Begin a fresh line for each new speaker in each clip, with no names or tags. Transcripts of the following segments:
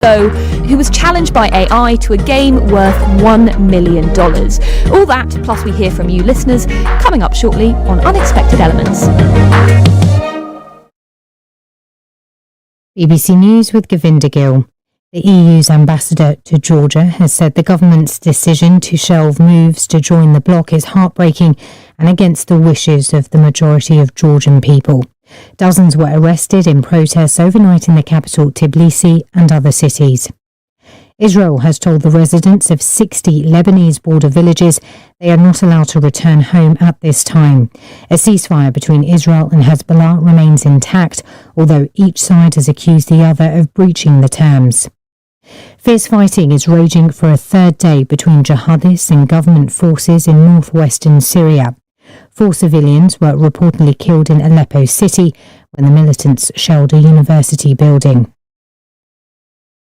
who was challenged by AI to a game worth $1 million. All that, plus we hear from you listeners, coming up shortly on Unexpected Elements.
BBC News with Govinda Gill. The EU's ambassador to Georgia has said the government's decision to shelve moves to join the bloc is heartbreaking and against the wishes of the majority of Georgian people. Dozens were arrested in protests overnight in the capital Tbilisi and other cities. Israel has told the residents of 60 Lebanese border villages they are not allowed to return home at this time. A ceasefire between Israel and Hezbollah remains intact, although each side has accused the other of breaching the terms. Fierce fighting is raging for a third day between jihadists and government forces in northwestern Syria. 4 civilians were reportedly killed in Aleppo city when the militants shelled a university building.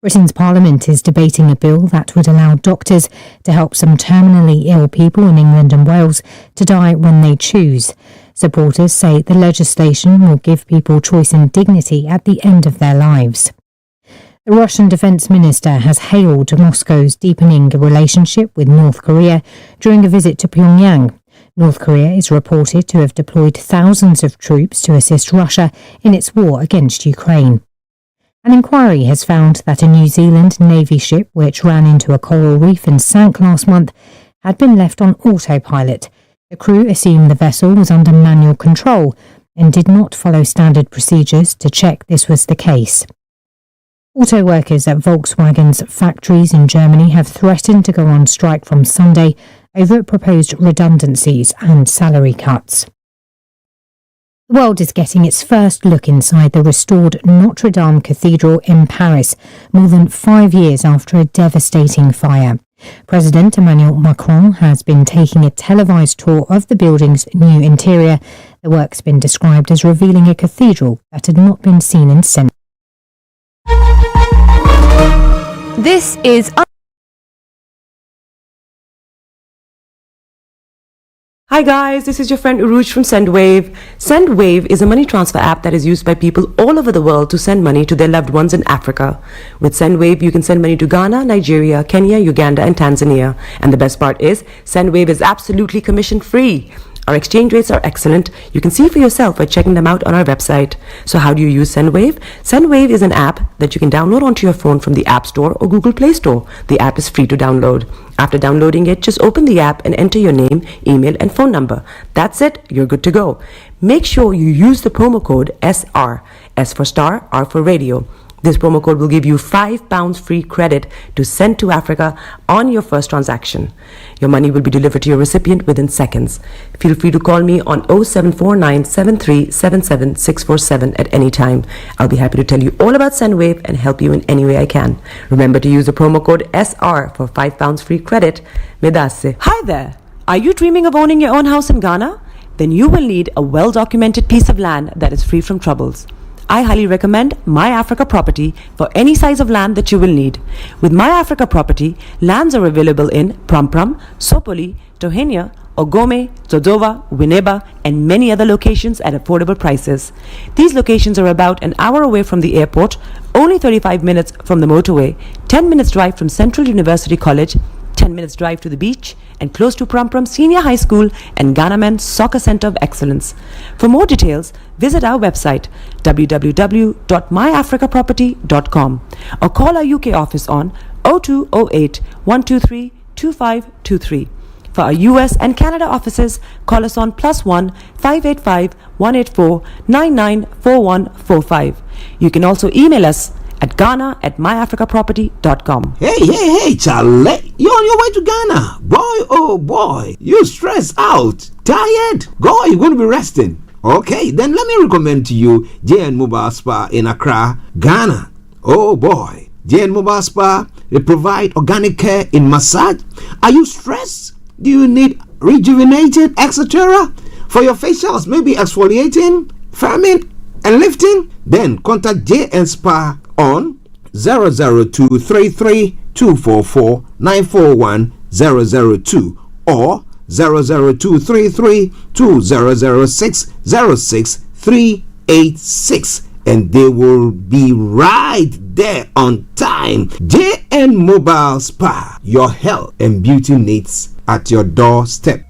Britain's Parliament is debating a bill that would allow doctors to help some terminally ill people in England and Wales to die when they choose. Supporters say the legislation will give people choice and dignity at the end of their lives. The Russian Defence Minister has hailed Moscow's deepening relationship with North Korea during a visit to Pyongyang. North Korea is reported to have deployed thousands of troops to assist Russia in its war against Ukraine. An inquiry has found that a New Zealand Navy ship which ran into a coral reef and sank last month had been left on autopilot. The crew assumed the vessel was under manual control and did not follow standard procedures to check this was the case. Auto workers at Volkswagen's factories in Germany have threatened to go on strike from Sunday over proposed redundancies and salary cuts. The world is getting its first look inside the restored Notre Dame Cathedral in Paris, more than 5 years after a devastating fire. President Emmanuel Macron has been taking a televised tour of the building's new interior. The work's been described as revealing a cathedral that had not been seen in centuries.
This is
Hi guys, this is your friend Uruj from SendWave. SendWave is a money transfer app that is used by people all over the world to send money to their loved ones in Africa. With SendWave, you can send money to Ghana, Nigeria, Kenya, Uganda, and Tanzania. And the best part is, SendWave is absolutely commission-free. Our exchange rates are excellent. You can see for yourself by checking them out on our website. So how do you use SendWave? SendWave is an app that you can download onto your phone from the App Store or Google Play Store. The app is free to download. After downloading it, just open the app and enter your name, email, and phone number. That's it. You're good to go. Make sure you use the promo code SR. S for Star, R for Radio. This promo code will give you £5 free credit to send to Africa on your first transaction. Your money will be delivered to your recipient within seconds. Feel free to call me on 0749 7377 647 at any time. I'll be happy to tell you all about SendWave and help you in any way I can. Remember to use the promo code SR for £5 free credit. Medasse. Hi there. Are you dreaming of owning your own house in Ghana? Then you will need a well-documented piece of land that is free from troubles. I highly recommend My Africa Property for any size of land that you will need. With My Africa Property, lands are available in Prampram, Sopoli, Tohenia, Ogome, Dodova, Winneba, and many other locations at affordable prices. These locations are about an hour away from the airport, only 35 minutes from the motorway, 10 minutes drive from Central University College, 10 minutes drive to the beach, and close to Prampram Senior High School and Ghana Men's Soccer Center of Excellence. For more details, visit our website www.myafricaproperty.com or call our UK office on 0208 123 2523. For our US and Canada offices, call us on +1 585 184 994145. You can also email us at ghana@myafricaproperty.com.
Hey, Charlie, you're on your way to Ghana. Boy, oh boy, you stressed out, tired. Go, you're going to be resting. Okay, then let me recommend to you JN Mobile Spa in Accra, Ghana. Oh boy, JN Mobile Spa, they provide organic care in massage. Are you stressed? Do you need rejuvenated, etc.? For your facials, maybe exfoliating, firming, and lifting? Then contact JN Spa on 00233 244 941 002 or 00233 2006 06386. and they will be right there on time. JN Mobile Spa, your health and beauty needs at your doorstep.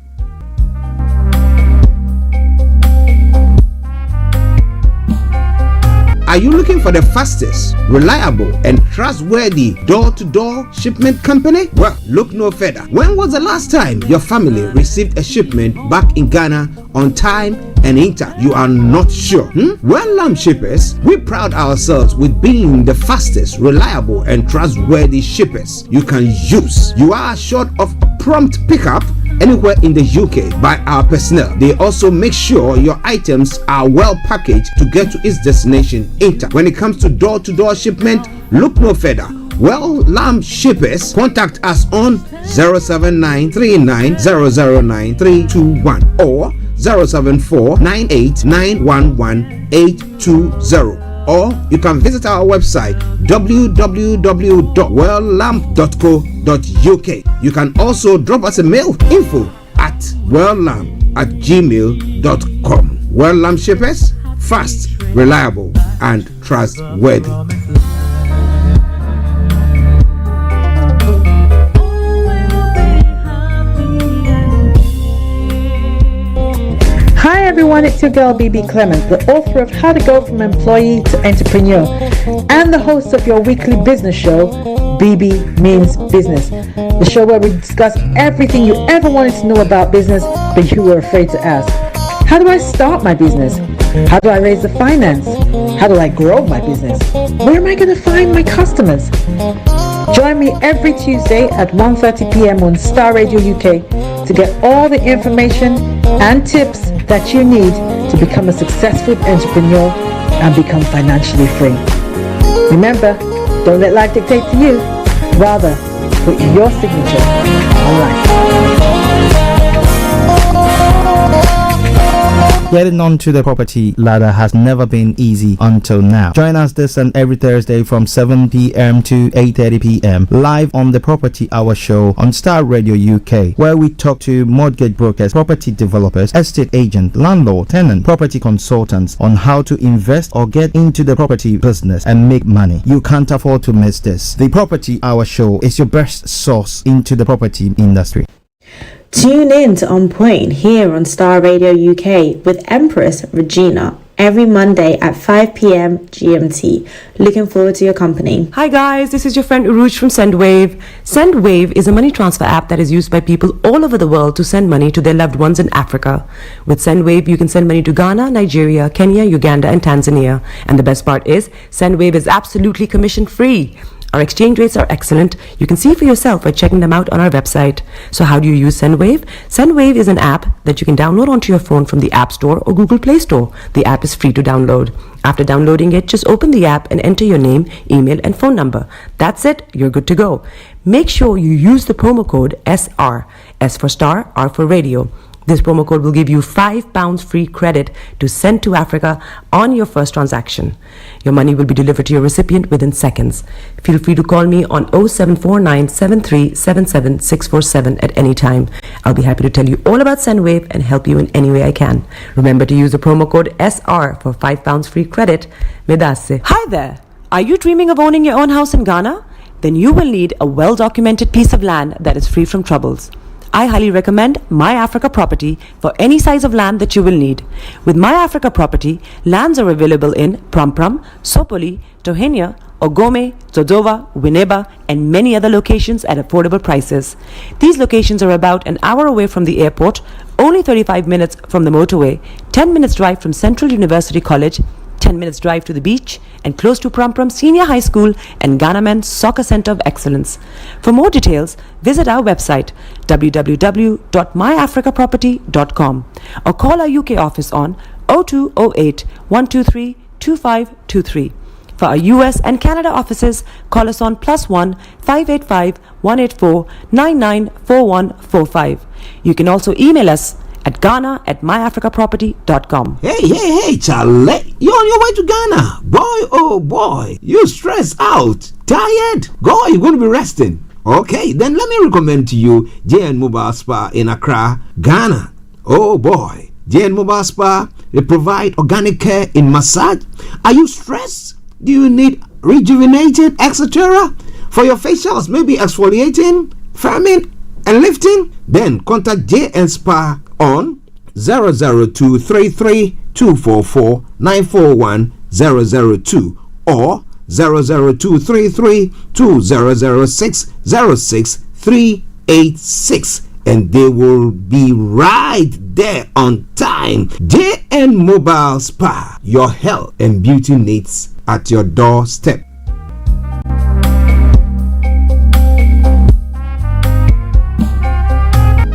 Are you looking for the fastest, reliable, and trustworthy door-to-door shipment company? Well, look no further. When was the last time your family received a shipment back in Ghana on time and in time? You are not sure? Well, Lamb Shippers, we pride ourselves with being the fastest, reliable, and trustworthy shippers you can use. You are assured of prompt pickup anywhere in the UK by our personnel. They also make sure your items are well packaged to get to its destination in time. When it comes to door-to-door shipment, look no further. Well, Lamb Shippers, contact us on 07939009321 or 07498911820. Or you can visit our website www.welllamp.co.uk. You can also drop us a mail, info@welllamp@gmail.com. Well Lamp Shippers, fast, reliable, and trustworthy.
Hi everyone, it's your girl BB Clemens, the author of How to Go From Employee to Entrepreneur and the host of your weekly business show, BB Means Business, the show where we discuss everything you ever wanted to know about business but you were afraid to ask. How do I start my business? How do I raise the finance? How do I grow my business? Where am I going to find my customers? Join me every Tuesday at 1:30 p.m. on Starr Radio UK to get all the information and tips that you need to become a successful entrepreneur and become financially free. Remember, don't let life dictate to you. Rather, put your signature on life.
Getting onto the property ladder has never been easy until now. Join us this and every Thursday from 7 p.m. to 8:30 p.m. live on the Property Hour Show on Starr Radio UK, where we talk to mortgage brokers, property developers, estate agents, landlord, tenant, property consultants on how to invest or get into the property business and make money. You can't afford to miss this. The Property Hour Show is your best source into the property industry.
Tune in to On Point here on Starr Radio UK with Empress Regina every Monday at 5 p.m. GMT. Looking forward to your company.
Hi guys, this is your friend Uruj from SendWave. SendWave is a money transfer app that is used by people all over the world to send money to their loved ones in Africa. With SendWave, you can send money to Ghana, Nigeria, Kenya, Uganda, and Tanzania. And the best part is, SendWave is absolutely commission-free. Our exchange rates are excellent. You can see for yourself by checking them out on our website. So how do you use SendWave? SendWave is an app that you can download onto your phone from the App Store or Google Play Store. The app is free to download. After downloading it, just open the app and enter your name, email, and phone number. That's it. You're good to go. Make sure you use the promo code SR. S for Star, R for Radio. This promo code will give you £5 free credit to send to Africa on your first transaction. Your money will be delivered to your recipient within seconds. Feel free to call me on 0749 7377 647 at any time. I'll be happy to tell you all about SendWave and help you in any way I can. Remember to use the promo code SR for £5 free credit. Medasse. Hi there. Are you dreaming of owning your own house in Ghana? Then you will need a well-documented piece of land that is free from troubles. I highly recommend My Africa Property for any size of land that you will need. With My Africa Property, lands are available in Prampram, Sopoli, Tohenia, Ogome, Dodova, Winneba, and many other locations at affordable prices. These locations are about an hour away from the airport, only 35 minutes from the motorway, 10 minutes drive from Central University College, 10 minutes drive to the beach, and close to Prampram Senior High School and Ghana Men's Soccer Center of Excellence. For more details, visit our website www.myafricaproperty.com or call our UK office on 0208 123 2523. For our US and Canada offices, call us on +1 585 184 994145. You can also email us at ghana@myafricaproperty.com.
Hey, Charlie, you're on your way to Ghana. Boy, oh boy, you stressed out, tired. God, you're going to be resting. Okay, then let me recommend to you JN Mobile Spa in Accra, Ghana. Oh boy, JN Mobile Spa, they provide organic care in massage. Are you stressed? Do you need rejuvenating, etc.? For your facials, maybe exfoliating, firming, and lifting? Then contact JN Spa on 00233 244 941 002 or 00233 2006 06386, and they will be right there on time. JN Mobile Spa, your health and beauty needs at your doorstep.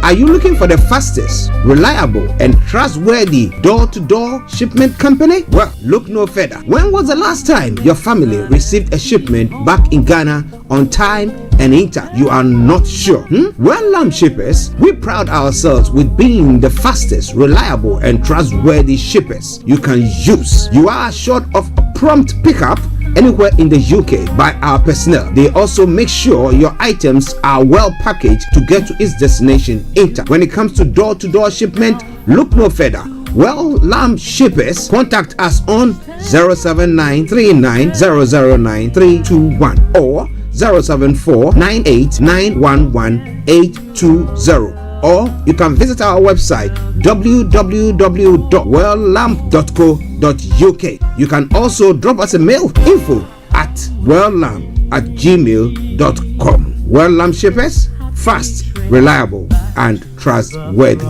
Are you looking for the fastest, reliable, and trustworthy door-to-door shipment company? Well, look no further. When was the last time your family received a shipment back in Ghana on time and intact? You are not sure? Well, Lamb Shippers, we pride ourselves with being the fastest, reliable, and trustworthy shippers you can use. You are assured of a prompt pickup anywhere in the UK by our personnel. They also make sure your items are well packaged to get to its destination intact. When it comes to door-to-door shipment, look no further. Well, Lamb Shippers, contact us on 07939009321 or 07498911820. Or you can visit our website www.welllamp.co.uk. You can also drop us a mail, info@welllamp@gmail.com. Well Lamp Shippers, fast, reliable, and trustworthy.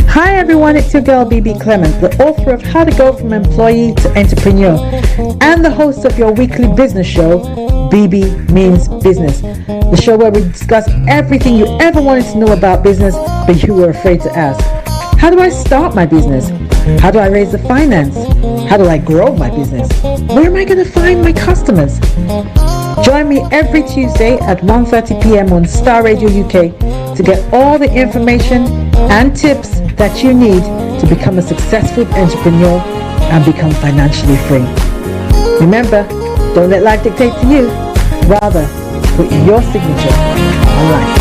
Hi everyone, it's your girl BB Clement, the author of How to Go from Employee to Entrepreneur and the host of your weekly business show, BB Means Business, the show where we discuss everything you ever wanted to know about business but you were afraid to ask. How do I start my business? How do I raise the finance? How do I grow my business? Where am I going to find my customers? Join me every Tuesday at 1:30 p.m. on Starr Radio UK to get all the information and tips that you need to become a successful entrepreneur and become financially free. Remember, don't let life dictate to you. Rather, put your signature on life.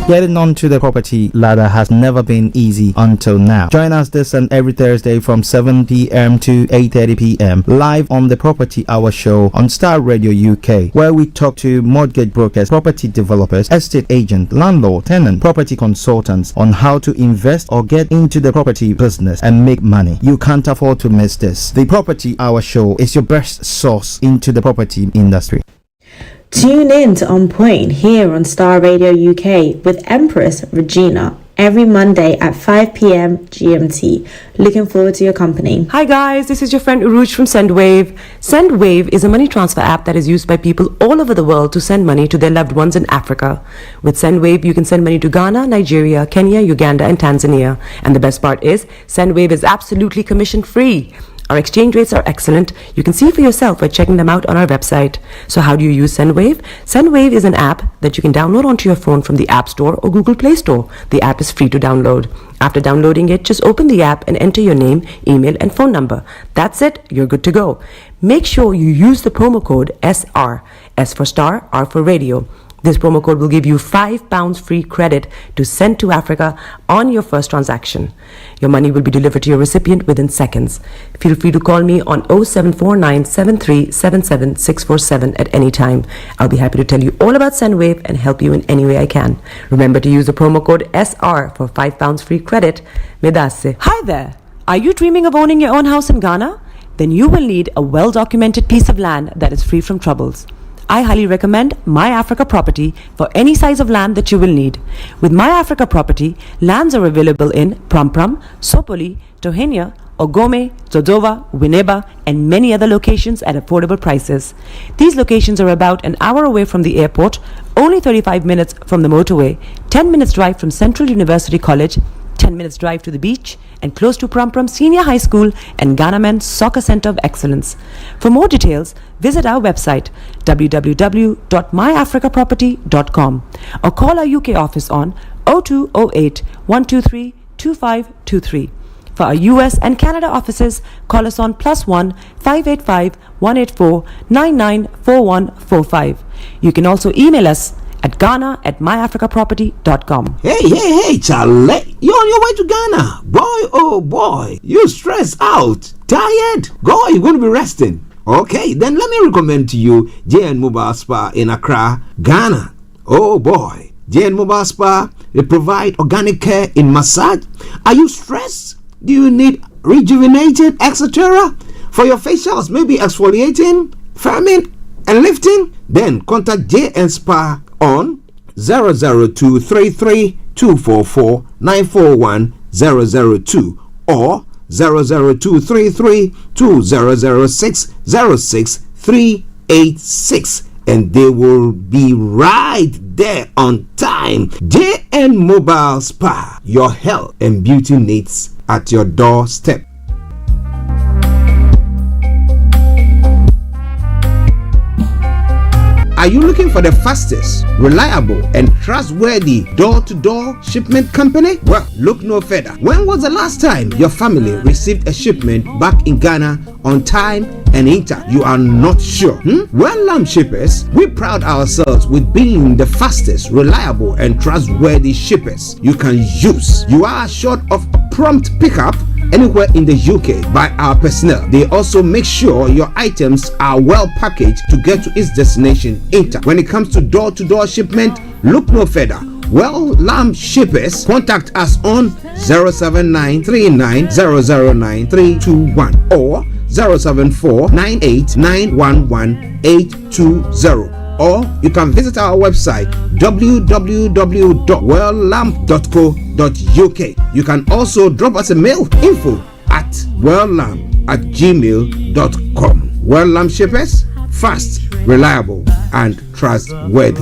Getting onto the property ladder has never been easy until now. Join us this and every Thursday from 7 p.m. to 8:30 p.m. live on the Property Hour Show on Starr Radio UK, where we talk to mortgage brokers, property developers, estate agents, landlord, tenant, property consultants on how to invest or get into the property business and make money. You can't afford to miss this. The Property Hour Show is your best source into the property industry.
Tune in to On Point here on Starr Radio UK with Empress Regina every Monday at 5 p.m. GMT. Looking forward to your company.
Hi guys, this is your friend Uruj from SendWave. SendWave is a money transfer app that is used by people all over the world to send money to their loved ones in Africa. With SendWave, you can send money to Ghana, Nigeria, Kenya, Uganda, and Tanzania. And the best part is, SendWave is absolutely commission free. Our exchange rates are excellent. You can see for yourself by checking them out on our website. So how do you use SendWave? SendWave is an app that you can download onto your phone from the App Store or Google Play Store. The app is free to download. After downloading it, just open the app and enter your name, email, and phone number. That's it. You're good to go. Make sure you use the promo code SR, S for Star, R for Radio. This promo code will give you £5 free credit to send to Africa on your first transaction. Your money will be delivered to your recipient within seconds. Feel free to call me on 0749 7377 647 at any time. I'll be happy to tell you all about SendWave and help you in any way I can. Remember to use the promo code SR for £5 free credit. Medasse. Hi there. Are you dreaming of owning your own house in Ghana? Then you will need a well-documented piece of land that is free from troubles. I highly recommend My Africa Property for any size of land that you will need. With My Africa Property, lands are available in Pram, Sopoli, Tohenia, Ogome, Dodova, Winneba, and many other locations at affordable prices. These locations are about an hour away from the airport, only 35 minutes from the motorway, 10 minutes drive from Central University College, 10 minutes drive to the beach, and close to Pram Senior High School and Ghana Men's Soccer Center of Excellence. For more details, visit our website www.myafricaproperty.com or call our UK office on 0208 123 2523. For our US and Canada offices, call us on +1 585 184 994145. You can also email us at ghana@myafricaproperty.com.
Hey, Charlie, you're on your way to Ghana. Boy, oh boy, you stressed out, tired. Boy, you're going to be resting. Okay, then let me recommend to you JN Mobile Spa in Accra, Ghana. Oh boy, JN Mobile Spa, they provide organic care in massage. Are you stressed? Do you need rejuvenated, etc.? For your facials, maybe exfoliating, firming, and lifting? Then contact JN Spa on 00233 244 941 002 or 00233 2006 06386, and they will be right there on time. JN Mobile Spa, your health and beauty needs at your doorstep. Are you looking for the fastest, reliable, and trustworthy door-to-door shipment company? Well, look no further. When was the last time your family received a shipment back in Ghana on time and intact? You are not sure? Well, shippers, we pride ourselves with being the fastest, reliable, and trustworthy shippers you can use. You are assured of prompt pickup anywhere in the UK by our personnel. They also make sure your items are well packaged to get to its destination intact. When it comes to door-to-door shipment, look no further. Well, Lamb Shippers, contact us on 07939009321 or 07498911820. Or you can visit our website www.welllamp.co.uk. You can also drop us a mail, info@welllamp@gmail.com. Well Lamp Shippers, fast, reliable, and trustworthy.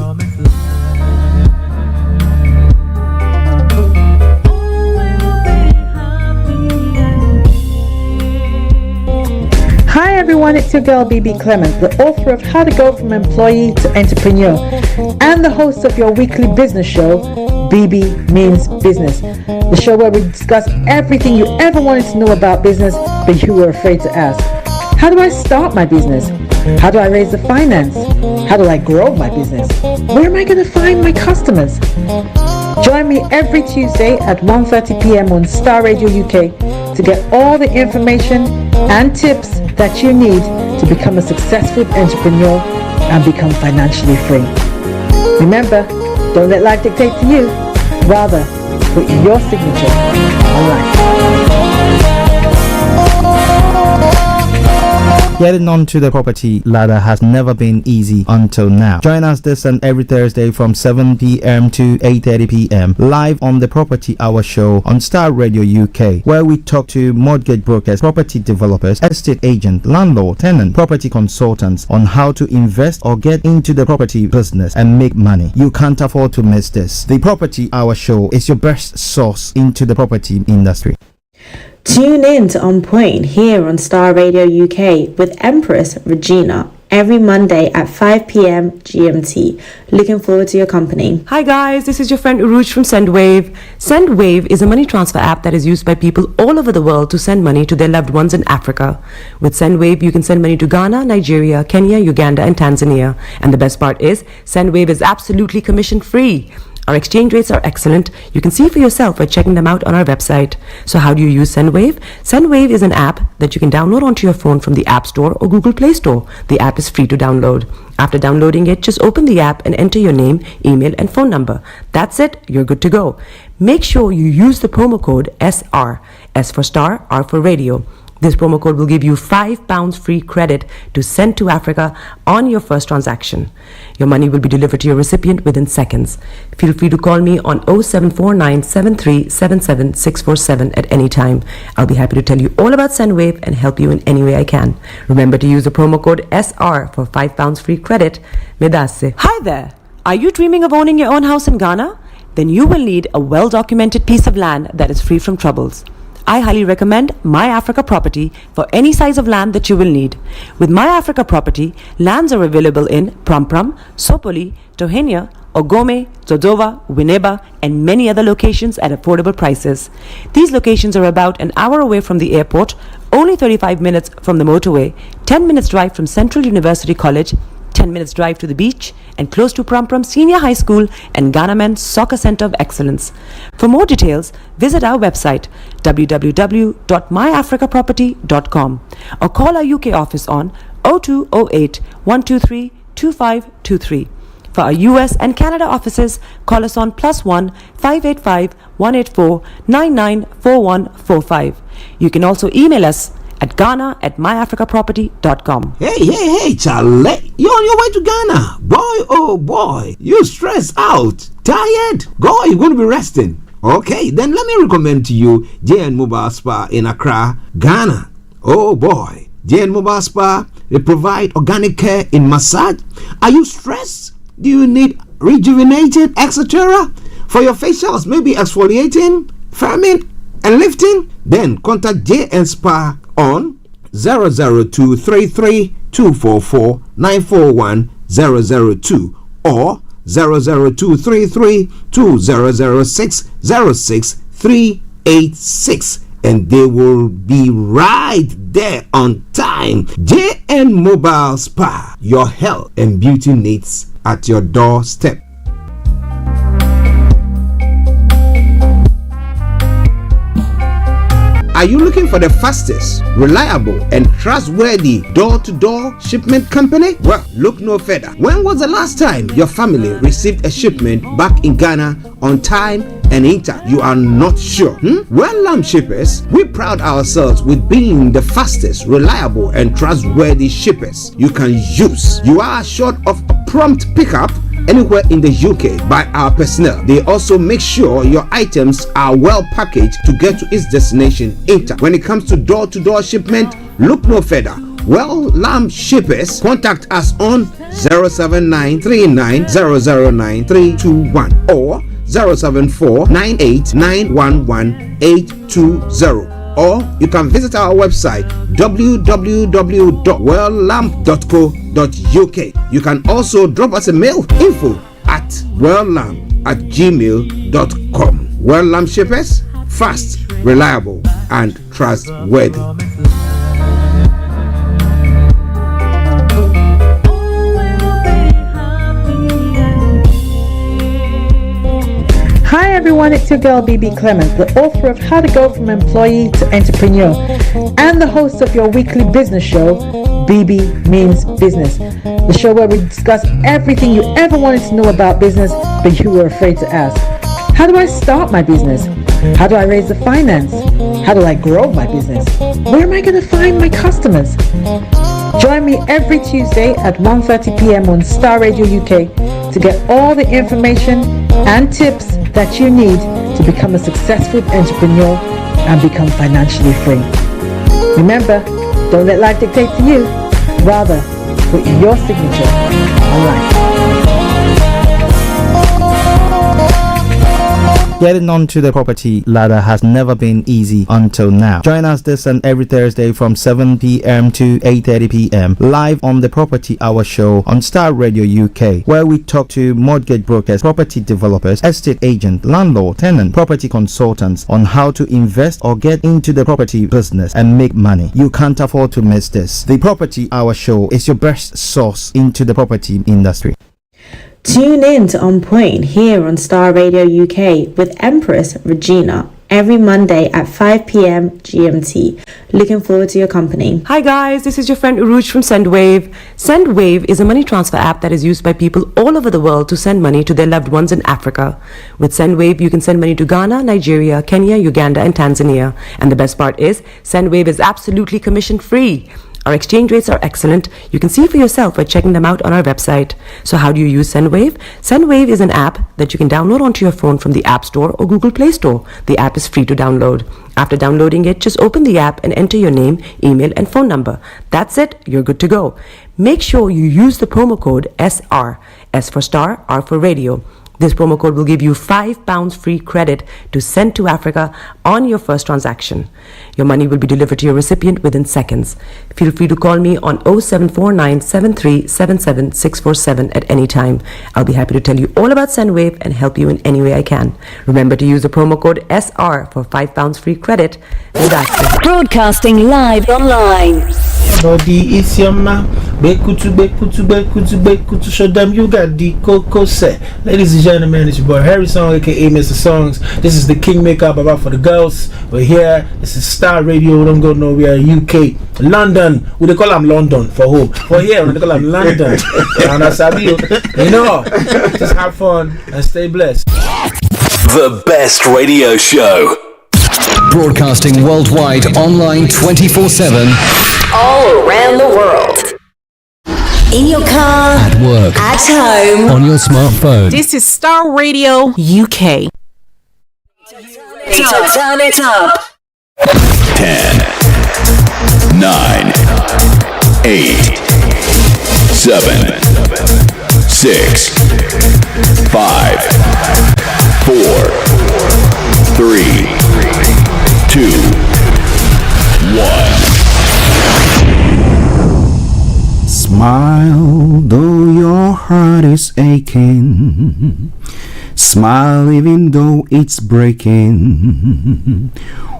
Hi everyone, it's your girl BB Clement, the author of How to Go from Employee to Entrepreneur and the host of your weekly business show, BB Means Business, the show where we discuss everything you ever wanted to know about business but you were afraid to ask. How do I start my business? How do I raise the finance? How do I grow my business? Where am I going to find my customers? Join me every Tuesday at 1:30 p.m. on Starr Radio UK to get all the information and tips that you need to become a successful entrepreneur and become financially free. Remember, don't let life dictate to you. Rather, put your signature on life.
Getting onto the property ladder has never been easy until now. Join us this and every Thursday from 7 p.m. to 8:30 p.m. live on the Property Hour Show on Starr Radio UK, where we talk to mortgage brokers, property developers, estate agents, landlord, tenant, property consultants on how to invest or get into the property business and make money. You can't afford to miss this. The Property Hour Show is your best source into the property industry.
Tune in to On Point here on Starr Radio UK with Empress Regina every Monday at 5 p.m. GMT. Looking forward to your company.
Hi guys, this is your friend Uruj from SendWave. SendWave is a money transfer app that is used by people all over the world to send money to their loved ones in Africa. With SendWave, you can send money to Ghana, Nigeria, Kenya, Uganda, and Tanzania. And the best part is, SendWave is absolutely commission free. Our exchange rates are excellent. You can see for yourself by checking them out on our website. So how do you use SendWave? SendWave is an app that you can download onto your phone from the App Store or Google Play Store. The app is free to download. After downloading it, just open the app and enter your name, email, and phone number. That's it. You're good to go. Make sure you use the promo code SR, S for Star, R for Radio. This promo code will give you £5 free credit to send to Africa on your first transaction. Your money will be delivered to your recipient within seconds. Feel free to call me on 0749 7377 647 at any time. I'll be happy to tell you all about SendWave and help you in any way I can. Remember to use the promo code SR for £5 free credit. Medasse. Hi there. Are you dreaming of owning your own house in Ghana? Then you will need a well-documented piece of land that is free from troubles. I highly recommend My Africa Property for any size of land that you will need. With My Africa Property, lands are available in Pram Pram, Sopoli, Tohenia, Ogome, Dodoma, Winneba, and many other locations at affordable prices. These locations are about an hour away from the airport, only 35 minutes from the motorway, 10 minutes drive from Central University College, 10 minutes drive to the beach, and close to Prum Senior High School and Ghana Men's Soccer Center of Excellence. For more details, visit our website www.myafricaproperty.com or call our UK office on 0208 123 2523. For our US and Canada offices, call us on +1 585 184 994145. You can also email us at ghana@myafricaproperty.com.
Hey, Charlie. You're on your way to Ghana. Boy, oh boy. You stressed out. Tired? Go, you're going to be resting. Okay, then let me recommend to you JN Mobile Spa in Accra, Ghana. Oh boy. JN Mobile Spa, they provide organic care in massage. Are you stressed? Do you need rejuvenated, etc.? For your facials, maybe exfoliating, firming, and lifting? Then contact JN Spa on 00233 244 941 002 or 00233 2006 06386, and they will be right there on time. JN Mobile Spa, your health and beauty needs at your doorstep. Are you looking for the fastest, reliable, and trustworthy door-to-door shipment company? Well, look no further. When was the last time your family received a shipment back in Ghana on time and in time? You are not sure? Well, Lamb Shippers, we pride ourselves with being the fastest, reliable, and trustworthy shippers you can use. You are assured of a prompt pickup anywhere in the UK by our personnel. They also make sure your items are well packaged to get to its destination in time. When it comes to door-to-door shipment, look no further. Well, Lamb Shippers, contact us on 07939009321 or 07498911820. Or you can visit our website www.welllamp.co.uk. You can also drop us a mail, info@welllamp@gmail.com. Well Lamp Shippers, fast, reliable, and trustworthy.
Hi everyone, it's your girl BB Clement, the author of How to Go from Employee to Entrepreneur and the host of your weekly business show, BB Means Business, the show where we discuss everything you ever wanted to know about business but you were afraid to ask. How do I start my business? How do I raise the finance? How do I grow my business? Where am I going to find my customers? Join me every Tuesday at 1:30 p.m. on Starr Radio UK to get all the information and tips that you need to become a successful entrepreneur and become financially free. Remember, don't let life dictate to you. Rather, put your signature on life.
Getting onto the property ladder has never been easy until now. Join us this and every Thursday from 7 p.m. to 8:30 p.m. live on the Property Hour Show on Starr Radio UK, where we talk to mortgage brokers, property developers, estate agents, landlord, tenant, property consultants on how to invest or get into the property business and make money. You can't afford to miss this. The Property Hour Show is your best source into the property industry.
Tune in to On Point here on Starr Radio UK with Empress Regina every Monday at 5 p.m. GMT. Looking forward to your company.
Hi guys, this is your friend Uruj from SendWave. SendWave is a money transfer app that is used by people all over the world to send money to their loved ones in Africa. With SendWave, you can send money to Ghana, Nigeria, Kenya, Uganda, and Tanzania. And the best part is, SendWave is absolutely commission free. Our exchange rates are excellent. You can see for yourself by checking them out on our website. So how do you use SendWave? SendWave is an app that you can download onto your phone from the App Store or Google Play Store. The app is free to download. After downloading it, just open the app and enter your name, email, and phone number. That's it. You're good to go. Make sure you use the promo code SR, S for Star, R for Radio. This promo code will give you £5 free credit to send to Africa on your first transaction. Your money will be delivered to your recipient within seconds. Feel free to call me on 0749 7377 647 at any time. I'll be happy to tell you all about SendWave and help you in any way I can. Remember to use the promo code SR for £5 free credit with access.
Broadcasting live online.
Body is your man. Bekutu, show them you got the cocoa set. Ladies and gentlemen, it's your boy Harrison, aka Mr. Songs. This is the Kingmaker Baba for the girls. We're here. This is Star Radio. Don't go nowhere. UK, London. We they call them London for home. For here, we they call them London. And I sabi you know, just have fun and stay blessed.
The best radio show. Broadcasting worldwide, online 24/7.
All around the world. In your car,
At work,
at home,
on your smartphone.
This is Star Radio UK. Turn it up.
10, 9, 8, 7, 6, 5, 4, 3, 2, 1.
Smile, though your heart is aching. Smile even though it's breaking.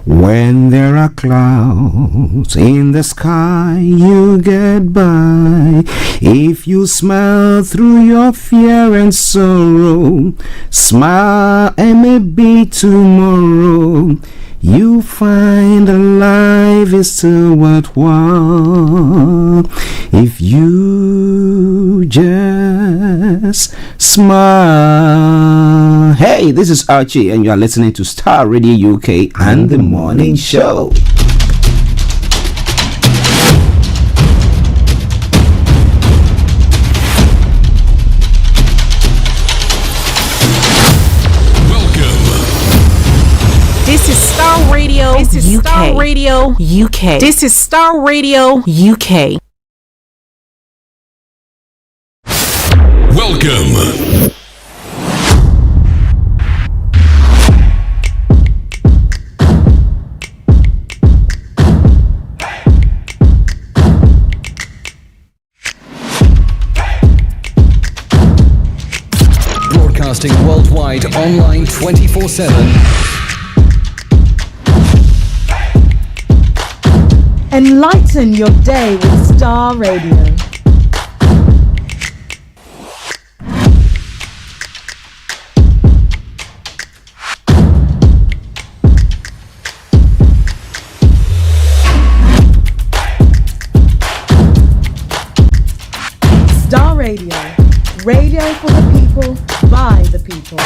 When there are clouds in the sky, you get by. If you smile through your fear and sorrow, smile and maybe tomorrow you find that life is still worthwhile if you just smile. Hey, this is Archie and you are listening to Star Radio UK and the Morning Show.
This is Star Radio. This is UK. Star Radio UK. This is Star Radio UK.
Welcome. Broadcasting worldwide, online 24/7.
Enlighten your day with Star Radio. Star Radio. Radio for the people, by the people.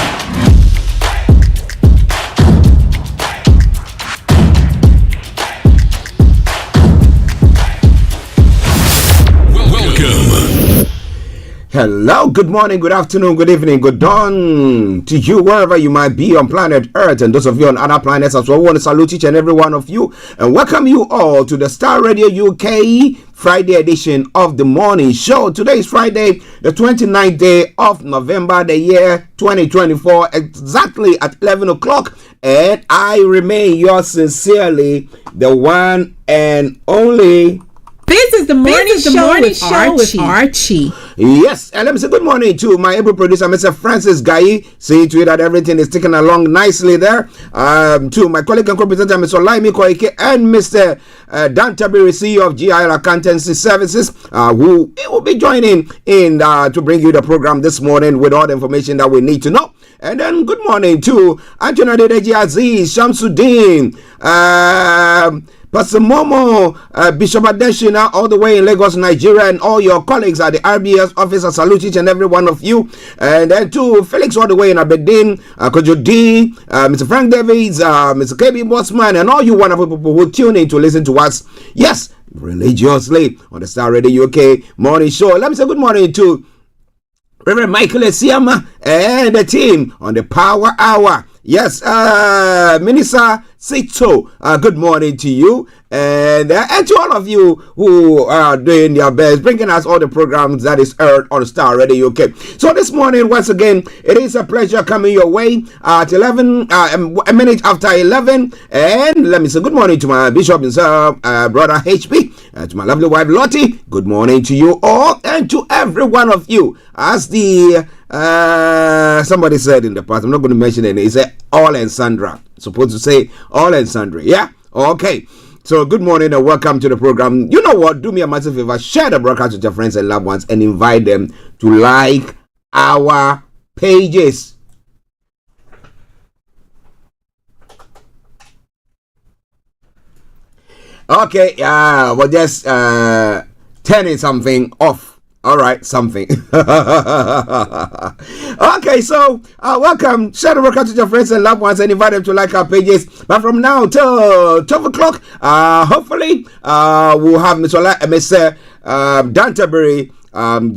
Hello, good morning, good afternoon, good evening, good dawn to you wherever you might be on planet Earth and those of you on other planets as well. I want to salute each and every one of you and welcome you all to the Star Radio UK Friday edition of the morning show. Today is Friday, the 29th day of November, the year 2024, exactly at 11 o'clock. And I remain yours sincerely, the one and only.
This is the morning show with Archie.
Yes, and let me say good morning to my able producer, Mr. Francis Guy. See to it that everything is ticking along nicely there. To my colleague and co-presenter, Mr. Laimi Koike, and Mr. Dan Tabiri, CEO of GIL Accountancy Services, who will be joining in to bring you the program this morning with all the information that we need to know. And then good morning to Anthony Dedeji Aziz, Shamsuddin, Pastor Momo, Bishop Adeshina, all the way in Lagos, Nigeria, and all your colleagues at the RBS office. I salute each and every one of you. And then to Felix, all the way in Aberdeen, Kojo D, Mr. Frank Davids, Mr. KB Bossman, and all you wonderful people who tune in to listen to us. Yes, religiously on the Star Radio UK morning show. Let me say good morning to Reverend Michael Esiama and the team on the Power Hour. Yes, Minister Sito, good morning to you and to all of you who are doing your best, bringing us all the programs that is aired on Star Radio UK. So this morning, once again, it is a pleasure coming your way at 11, a minute after 11. And let me say good morning to my bishop himself, brother HP, to my lovely wife Lottie. Good morning to you all and to every one of you. As the somebody said in the past, I'm not going to mention it. He said all and Sandra. Supposed to say all and Sandra. Yeah? Okay. So good morning and welcome to the program. You know what? Do me a massive favor. Share the broadcast with your friends and loved ones and invite them to like our pages. Okay. We're just turning something off. All right, something. Okay, so welcome. Share the broadcast with your friends and loved ones and invite them to like our pages. But from now till 12 o'clock, hopefully, we'll have Mr. Dan Tabiri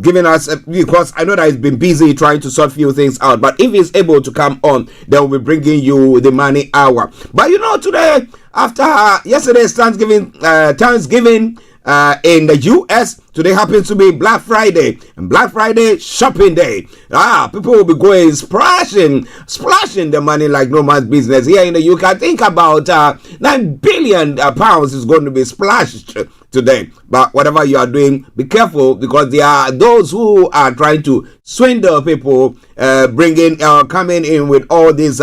giving us, because I know that he's been busy trying to sort few things out. But if he's able to come on, then we'll be bringing you the money hour. But you know, today, after yesterday's Thanksgiving, in the US, today happens to be Black Friday, and Black Friday shopping day. People will be going splashing the money like no man's business. Here in the UK, think about £9 billion pounds is going to be splashed today. But whatever you are doing, be careful, because there are those who are trying to swindle people, coming in with all these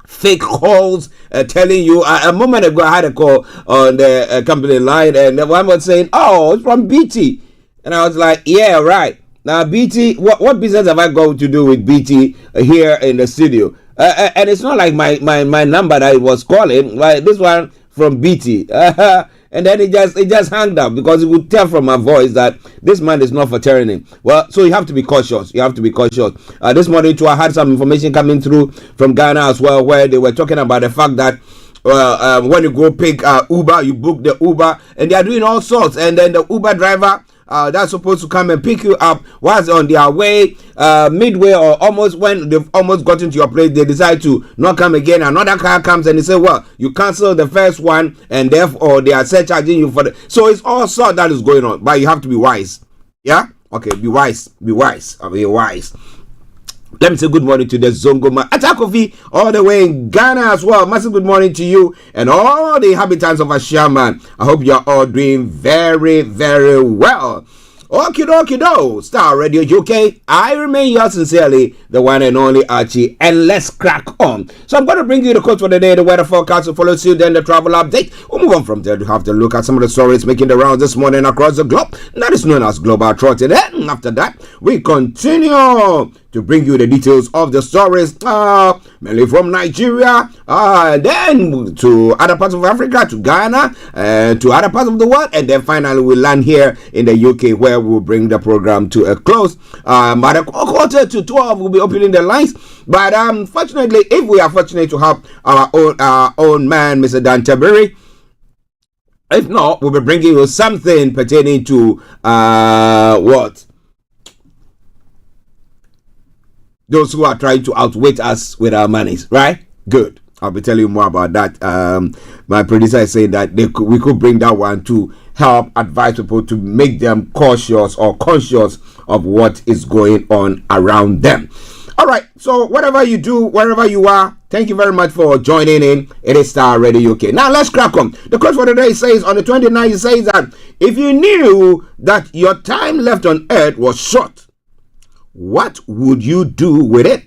fake calls, telling you. A moment ago I had a call on the company line, and one was saying, oh, it's from BT, and I was like, yeah, right. Now BT, what business have I got to do with BT here in the studio? And it's not like my number that I was calling, like this one from BT. And then it just hung up, because you could tell from my voice that this man is not for turning. Well, so you have to be cautious. This morning too, I had some information coming through from Ghana as well, where they were talking about the fact that when you go pick Uber, you book the Uber, and they are doing all sorts. And then the Uber driver that's supposed to come and pick you up was on their way, midway or almost, when they've almost gotten to your place, they decide to not come again. Another car comes and they say, well, you cancel the first one, and therefore they are surcharging you for the. So it's all sort that is going on, but you have to be wise. Yeah, okay, be wise. Let me say good morning to the Zongoma Atakofi all the way in Ghana as well. Massive good morning to you and all the inhabitants of Ashaman. I hope you're all doing very, very well. Okie dokie do, Star Radio UK. I remain yours sincerely, the one and only Archie, and let's crack on. So I'm going to bring you the quote for the day, the weather forecast to follow suit, then the travel update. We'll move on from there to have to look at some of the stories making the rounds this morning across the globe. That is known as Global Trotting. And after that, we continue to bring you the details of the stories, mainly from Nigeria, then to other parts of Africa, to Ghana, to other parts of the world, and then finally we land here in the UK, where we'll bring the program to a close. By the quarter to 12, we'll be opening the lines. But fortunately, if we are fortunate to have our own man, Mr. Dan Tabiri, if not, we'll be bringing you something pertaining to what? Those who are trying to outwit us with our monies, right? Good. I'll be telling you more about that. My producer is saying that we could bring that one to help advise people to make them cautious or conscious of what is going on around them. All right. So whatever you do, wherever you are, thank you very much for joining in. It is Star Radio UK. Now let's crack on. The quote for the day says, on the 29th, it says that if you knew that your time left on earth was short, what would you do with it?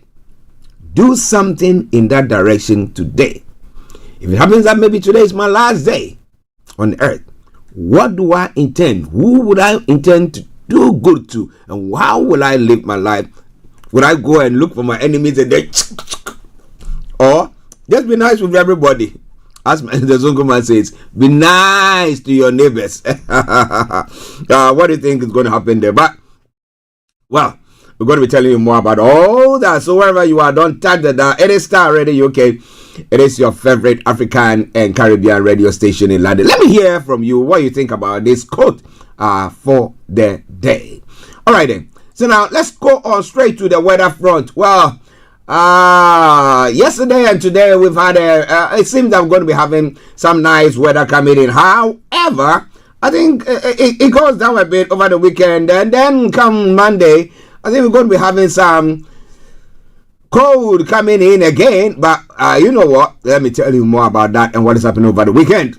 Do something in that direction today. If it happens that maybe today is my last day on earth, what do I intend? Who would I intend to do good to? And how will I live my life? Would I go and look for my enemies and then, or just be nice with everybody? As the Zongo man says, be nice to your neighbors. What do you think is going to happen there? But, well, we're going to be telling you more about all that. So wherever you are, don't tag that down. It is Star Radio UK. It is your favorite African and Caribbean radio station in London. Let me hear from you what you think about this quote for the day. All right then. So now let's go on straight to the weather front. Well, Yesterday and today we've had it seems I'm going to be having some nice weather coming in. However, I think it goes down a bit over the weekend, and then come Monday, I think we're going to be having some cold coming in again. But you know what? Let me tell you more about that and what is happening over the weekend.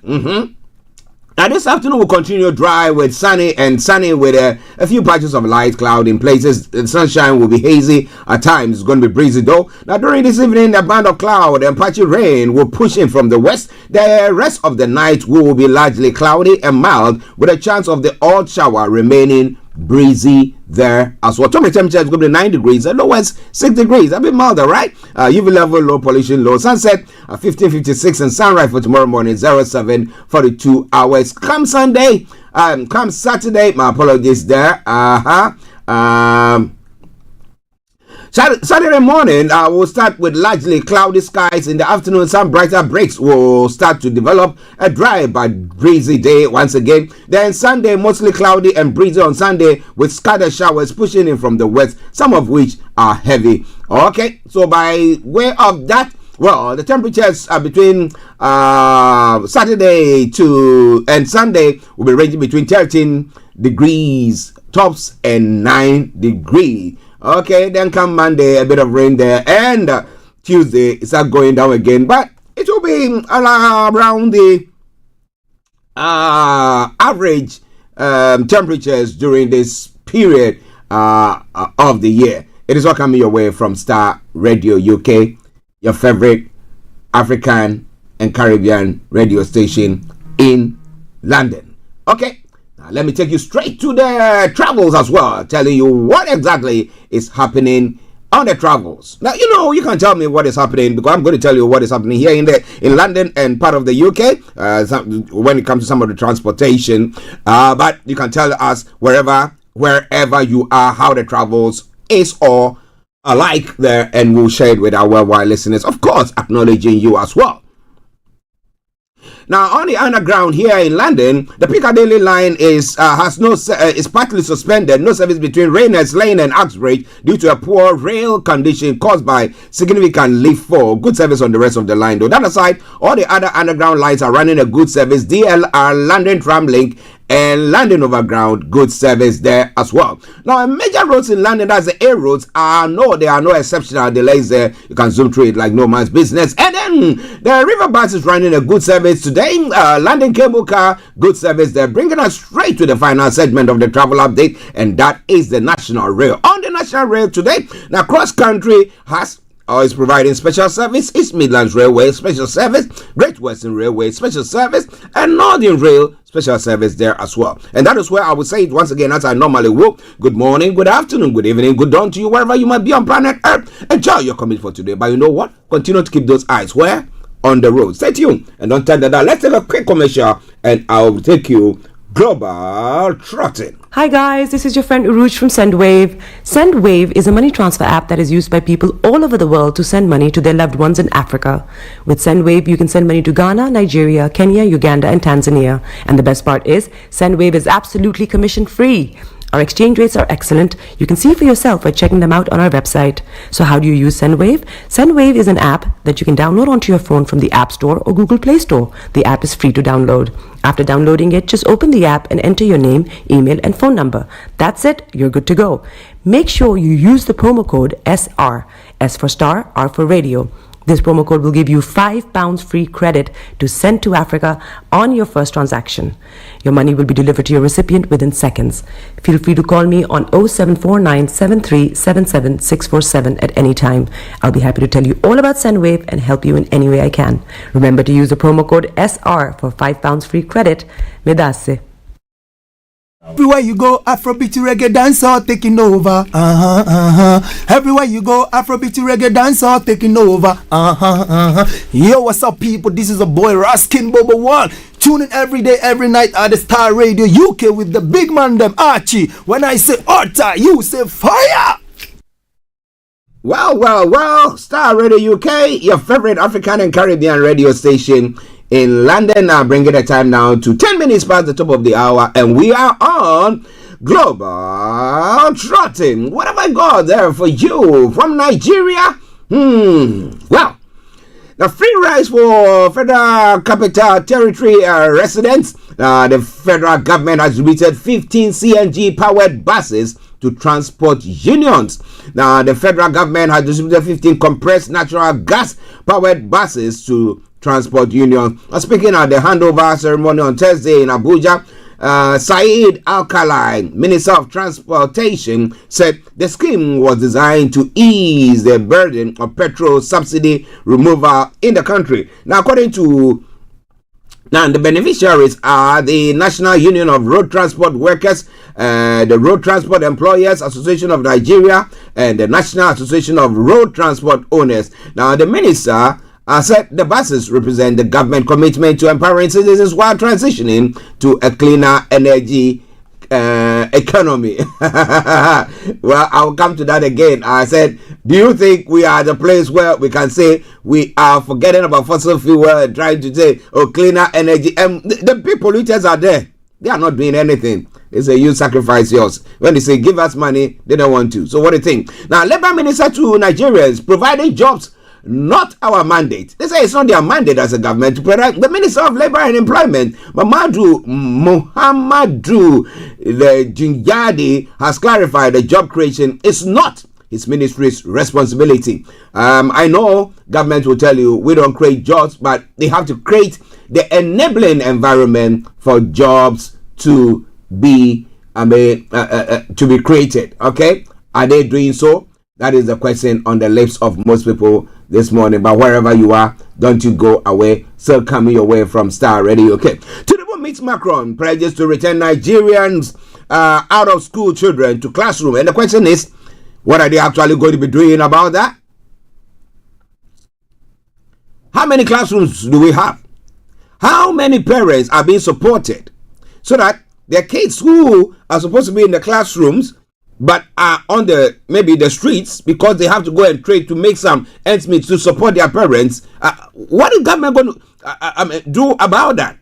Now this afternoon will continue dry with sunny with a few patches of light cloud in places. The sunshine will be hazy at times. It's going to be breezy though. Now during this evening, a band of cloud and patchy rain will push in from the west. The rest of the night will be largely cloudy and mild with a chance of the odd shower remaining breezy there as well. Temperature is going to be 9 degrees. The lowest 6 degrees. A bit milder, right? UV level low, pollution low. Sunset 15:56 and sunrise for tomorrow morning 07:42 hours. Come Sunday, come Saturday. My apologies there. Saturday morning, we'll start with largely cloudy skies. In the afternoon, some brighter breaks will start to develop. A dry but breezy day once again. Then Sunday, mostly cloudy and breezy on Sunday with scattered showers pushing in from the west, some of which are heavy. Okay, so by way of that, well, the temperatures are between Saturday and Sunday will be ranging between 13 degrees tops and 9 degrees. Okay, then come Monday, a bit of rain there, and Tuesday it starts going down again, but it will be around the average temperatures during this period of the year. It is all coming your way from Starr Radio UK, your favorite African and Caribbean radio station in London. Okay. Let me take you straight to the travels as well, telling you what exactly is happening on the travels. Now, you know, you can tell me what is happening because I'm going to tell you what is happening here in London and part of the UK when it comes to some of the transportation. But you can tell us wherever you are how the travels is or alike there, and we'll share it with our worldwide listeners. Of course, acknowledging you as well. Now, on the underground here in London, the Piccadilly line is partly suspended. No service between Rayners Lane and Uxbridge due to a poor rail condition caused by significant leaf fall. Good service on the rest of the line, though. That aside, all the other underground lines are running a good service. DLR, London Tram Link, and London Overground, good service there as well. Now, major roads in London, that's the A roads, there are no exceptional delays there. You can zoom through it like no man's business. And then the River Bus is running a good service today. London Cable Car, good service there, bringing us straight to the final segment of the travel update, and that is the National Rail. On the National Rail today, now Cross Country is providing special service. East Midlands Railway special service, Great Western Railway special service, and Northern Rail special service there as well. And that is where I will say it once again as I normally will. Good morning, good afternoon, good evening, good dawn to you wherever you might be on planet Earth. Enjoy your commute for today. But you know what? Continue to keep those eyes where? On the road. Stay tuned and don't turn that down. Let's take a quick commercial and I'll take you global trotting.
Hi guys, this is your friend Uruj from SendWave. SendWave is a money transfer app that is used by people all over the world to send money to their loved ones in Africa. With SendWave, you can send money to Ghana, Nigeria, Kenya, Uganda, and Tanzania. And the best part is, SendWave is absolutely commission free. Our exchange rates are excellent. You can see for yourself by checking them out on our website. So how do you use SendWave? SendWave is an app that you can download onto your phone from the App Store or Google Play Store. The app is free to download. After downloading it, just open the app and enter your name, email, and phone number. That's it. You're good to go. Make sure you use the promo code SR. S for Star, R for Radio. This promo code will give you £5 free credit to send to Africa on your first transaction. Your money will be delivered to your recipient within seconds. Feel free to call me on 0749 7377 647 at any time. I'll be happy to tell you all about SendWave and help you in any way I can. Remember to use the promo code SR for £5 free credit. Medasse.
Everywhere you go, Afrobeat reggae dancer taking over. Everywhere you go, Afrobeat reggae dancer taking over. Yo, what's up, people? This is a boy Raskin Bobo One. Tune in every day, every night at the Starr Radio UK with the big man them Archie. When I say order, you say fire.
Well, Starr Radio UK, your favorite African and Caribbean radio station in London. Bringing the time now to 10 minutes past the top of the hour, and we are on Global Trotting. What have I got there for you? From Nigeria Well, the free rides for Federal Capital Territory residents. The federal government has distributed 15 CNG-powered buses to transport unions. Now, the federal government has distributed 15 compressed natural gas-powered buses to transport unions. Speaking at the handover ceremony on Thursday in Abuja, Saeed Alkali, Minister of Transportation, said the scheme was designed to ease the burden of petrol subsidy removal in the country. Now, according to the beneficiaries are the National Union of Road Transport Workers, the Road Transport Employers Association of Nigeria, and the National Association of Road Transport Owners. Now, the minister said the buses represent the government commitment to empowering citizens while transitioning to a cleaner energy economy. Well, I'll come to that again. I said, do you think we are the place where we can say we are forgetting about fossil fuel and trying to say, oh, cleaner energy? The big polluters are there. They are not doing anything. They say, you sacrifice yours. When they say, give us money, they don't want to. So what do you think? Now, Labour Minister to Nigerians, providing jobs, not our mandate. They say it's not their mandate as a government to provide. The Minister of Labour and Employment, Muhammadu the Jingyadi, has clarified that job creation is not his ministry's responsibility. I know government will tell you we don't create jobs, but they have to create the enabling environment for jobs to be created. Okay, are they doing so? That is the question on the lips of most people this morning. But wherever you are, don't you go away. Still coming your way from Starr Radio. Okay. Tinubu meets Macron, pledges to return Nigerians out of school children to classroom. And the question is, what are they actually going to be doing about that? How many classrooms do we have? How many parents are being supported so that their kids who are supposed to be in the classrooms but are on the streets because they have to go and trade to make some ends meet to support their parents? What is government going to do about that?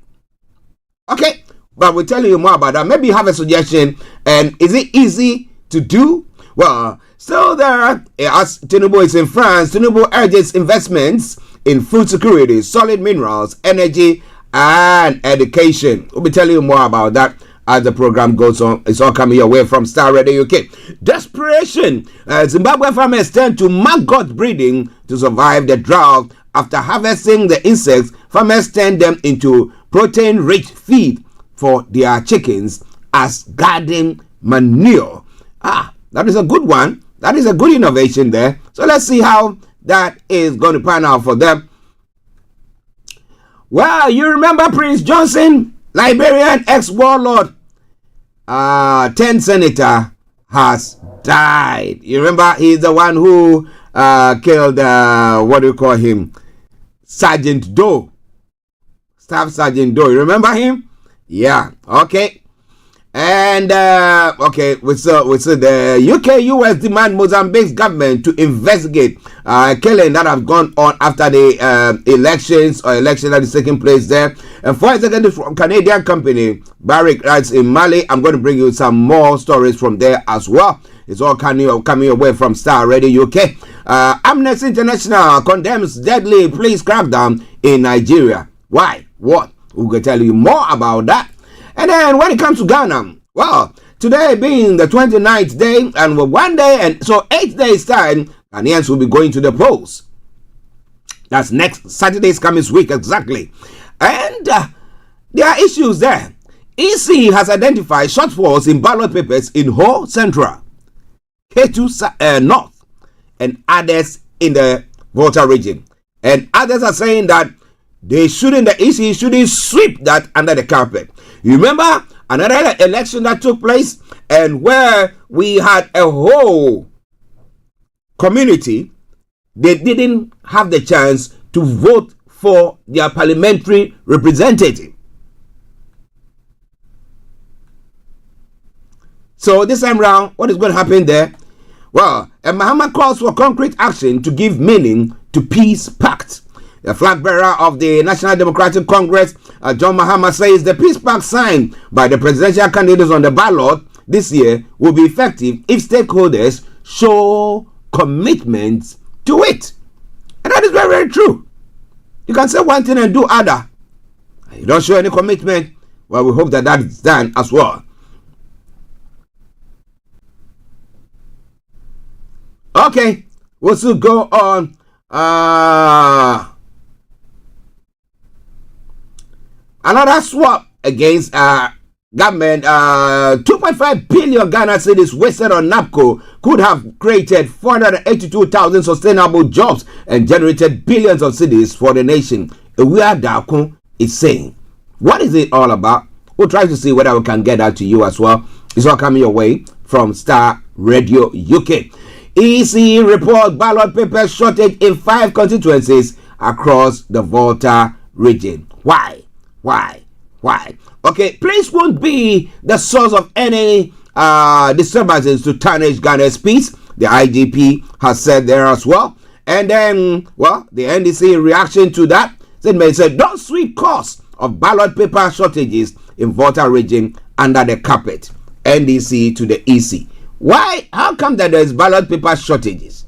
Okay, but we'll tell you more about that. Maybe you have a suggestion, and is it easy to do? Well, still there, as Tinubu is in France, Tinubu urges investments in food security, solid minerals, energy, and education. We'll be telling you more about that as the program goes on. It's all coming your way from Starr Radio UK. Desperation. Zimbabwe farmers turn to maggot breeding to survive the drought. After harvesting the insects, farmers turn them into protein-rich feed for their chickens as garden manure. That is a good one. That is a good innovation there. So let's see how that is going to pan out for them. Well, you remember Prince Johnson, Liberian ex-warlord, 10th senator, has died. You remember he's the one who killed, what do you call him? Sergeant Doe. Staff Sergeant Doe. You remember him? Yeah. Okay. And okay, we saw the UK-US demand Mozambique's government to investigate killing that have gone on after the election that is taking place there. And for a second, from Canadian company Barrick writes in Mali. I'm going to bring you some more stories from there as well. It's all coming away from Starr Radio UK. Amnesty International condemns deadly police crackdown in Nigeria. Why? What? We're going to tell you more about that. And then when it comes to Ghana, well, today being the 29th day, and with 1 day, and so 8 days time, Ghanaians will be going to the polls. That's next Saturday's coming week, exactly. And there are issues there. EC has identified shortfalls in ballot papers in Ho Central, K2 North, and others in the Volta region. And others are saying that the EC shouldn't sweep that under the carpet. You remember another election that took place, and where we had a whole community, they didn't have the chance to vote for their parliamentary representative. So this time round, what is going to happen there? Well, Mahama calls for concrete action to give meaning to peace pact. The flag bearer of the National Democratic Congress, John Mahama, says the peace pact signed by the presidential candidates on the ballot this year will be effective if stakeholders show commitment to it. And that is very, very true. You can say one thing and do other. You don't show any commitment. Well, we hope that is done as well. Okay, we'll still go on. Another swap against government. 2.5 billion Ghana cedis wasted on NAPCO could have created 482,000 sustainable jobs and generated billions of cedis for the nation. Ewia Dako is saying. What is it all about? We'll try to see whether we can get that to you as well. It's all coming your way from Starr Radio UK. EC report ballot paper shortage in 5 constituencies across the Volta region. Why? Okay, police won't be the source of any disturbances to tarnish Ghana's peace. The IGP has said there as well. And then, well, the NDC reaction to that said, don't sweep cause of ballot paper shortages in Volta region under the carpet. NDC to the EC. Why? How come that there is ballot paper shortages?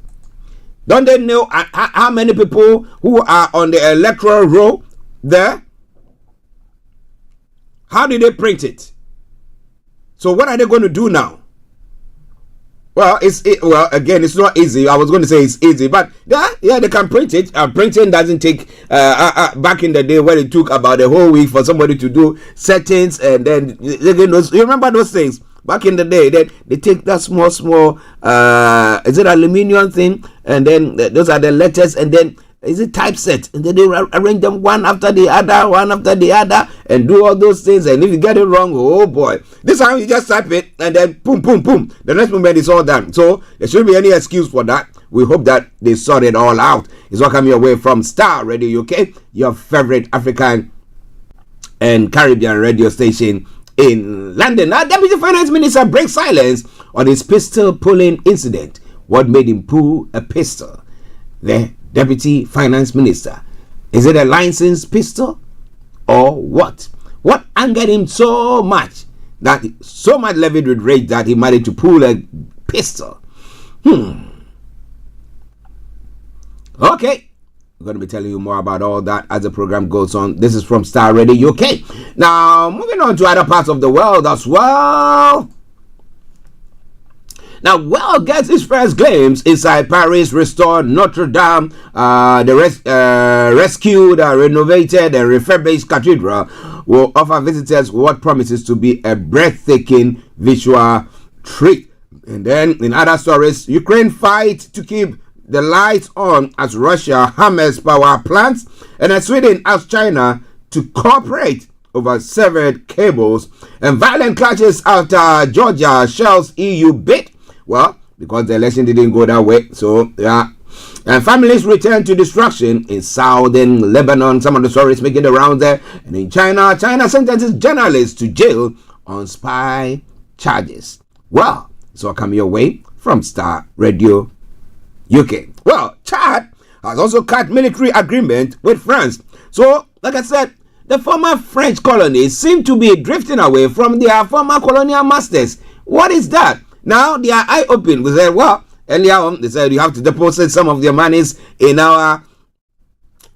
Don't they know how many people who are on the electoral roll there? How did they print it? So what are they going to do now? Well, again, it's not easy. I was going to say it's easy, but yeah, they can print it. Printing doesn't take back in the day when it took about a whole week for somebody to do settings, and then you remember those things back in the day. Then they take that small is it aluminium thing, and then those are the letters, and then is it typeset, and then they arrange them one after the other, and do all those things. And if you get it wrong, oh boy, this time you just type it, and then boom, the next moment it's all done. So there shouldn't be any excuse for that. We hope that they sort it all out. It's all coming away from Starr Radio UK, your favorite African and Caribbean radio station in London. Now, Deputy Finance Minister breaks silence on his pistol pulling incident. What made him pull a pistol? The Deputy Finance Minister. Is it a licensed pistol or what? What angered him so much levied with rage that he managed to pull a pistol? Okay, we're going to be telling you more about all that as the program goes on. This is from Starr Radio UK. Now, moving on to other parts of the world as well. Now, well gets its first glimpse inside Paris' restored Notre Dame, the rescued, renovated, and refurbished cathedral will offer visitors what promises to be a breathtaking visual treat. And then, in other stories, Ukraine fights to keep the lights on as Russia hammers power plants, and as Sweden asks China to cooperate over severed cables, and violent clashes after Georgia shells EU bid. Well, because the election didn't go that way. So, yeah. And families return to destruction in southern Lebanon. Some of the stories making the rounds there. And in China sentences journalists to jail on spy charges. Well, it's all coming your way from Starr Radio UK. Well, Chad has also cut military agreement with France. So, like I said, the former French colonies seem to be drifting away from their former colonial masters. What is that? Now they are eye-open. We said, well, earlier on, they said you have to deposit some of your monies in our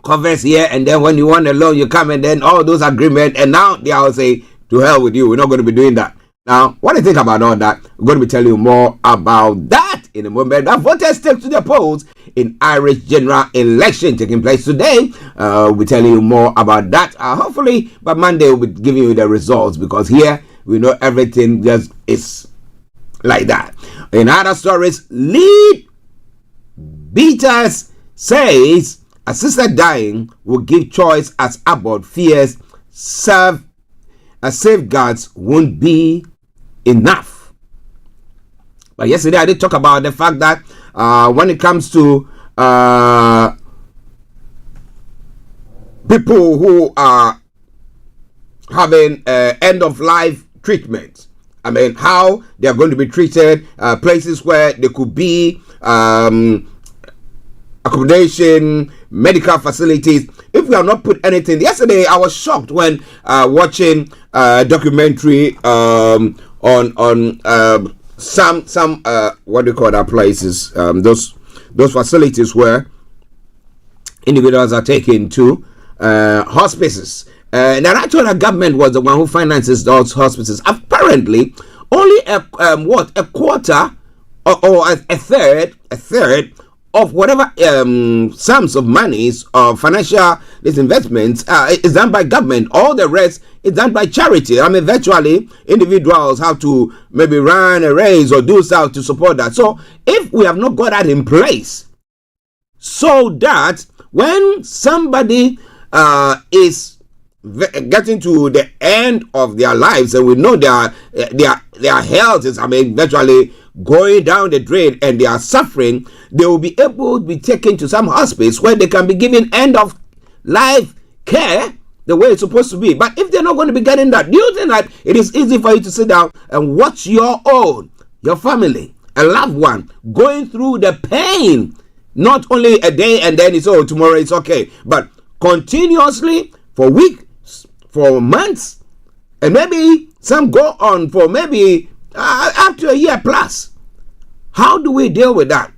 covers here, and then when you want a loan, you come, and then all those agreements, and now they all say, to hell with you, we're not going to be doing that. Now, what do you think about all that? We're going to be telling you more about that in a moment. Now, voters take to the polls in Irish general election taking place today. We'll be telling you more about that. Hopefully, by Monday, we'll be giving you the results, because here, we know everything just is like that. In other stories, lead Beaters says assisted dying will give choice as Abbott fears safeguards won't be enough. But yesterday I did talk about the fact that when it comes to people who are having end of life treatment, I mean, how they are going to be treated, places where they could be, accommodation, medical facilities. If we have not put anything, yesterday I was shocked when watching a documentary on some what do you call that places? Those those facilities where individuals are taken to hospices. The national government was the one who finances those hospices. Apparently, only a quarter or a third of whatever sums of monies or financial investments is done by government. All the rest is done by charity. I mean, virtually individuals have to maybe run a race or do stuff to support that. So if we have not got that in place, so that when somebody is getting to the end of their lives, and we know their health is, I mean, virtually going down the drain and they are suffering, they will be able to be taken to some hospice where they can be given end of life care the way it's supposed to be. But if they're not going to be getting that, do you think that it is easy for you to sit down and watch your family, a loved one, going through the pain, not only a day and then it's tomorrow it's okay, but continuously for weeks, for months, and maybe some go on for maybe up to a year plus? How do we deal with that?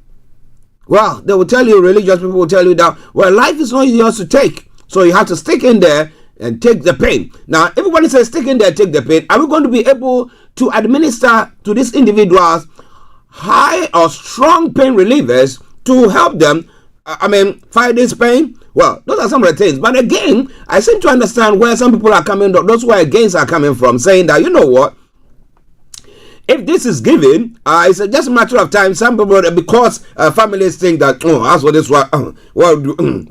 Well, they will tell you, religious people will tell you that, well, life is not yours to take, so you have to stick in there and take the pain. Now, everybody says stick in there, take the pain. Are we going to be able to administer to these individuals high or strong pain relievers to help them, fight this pain? Well, those are some of the things. But again, I seem to understand where some people are coming, those who are against are coming from, saying that, you know what, if this is given, it's just a matter of time. Some people, because families think that, as for this one,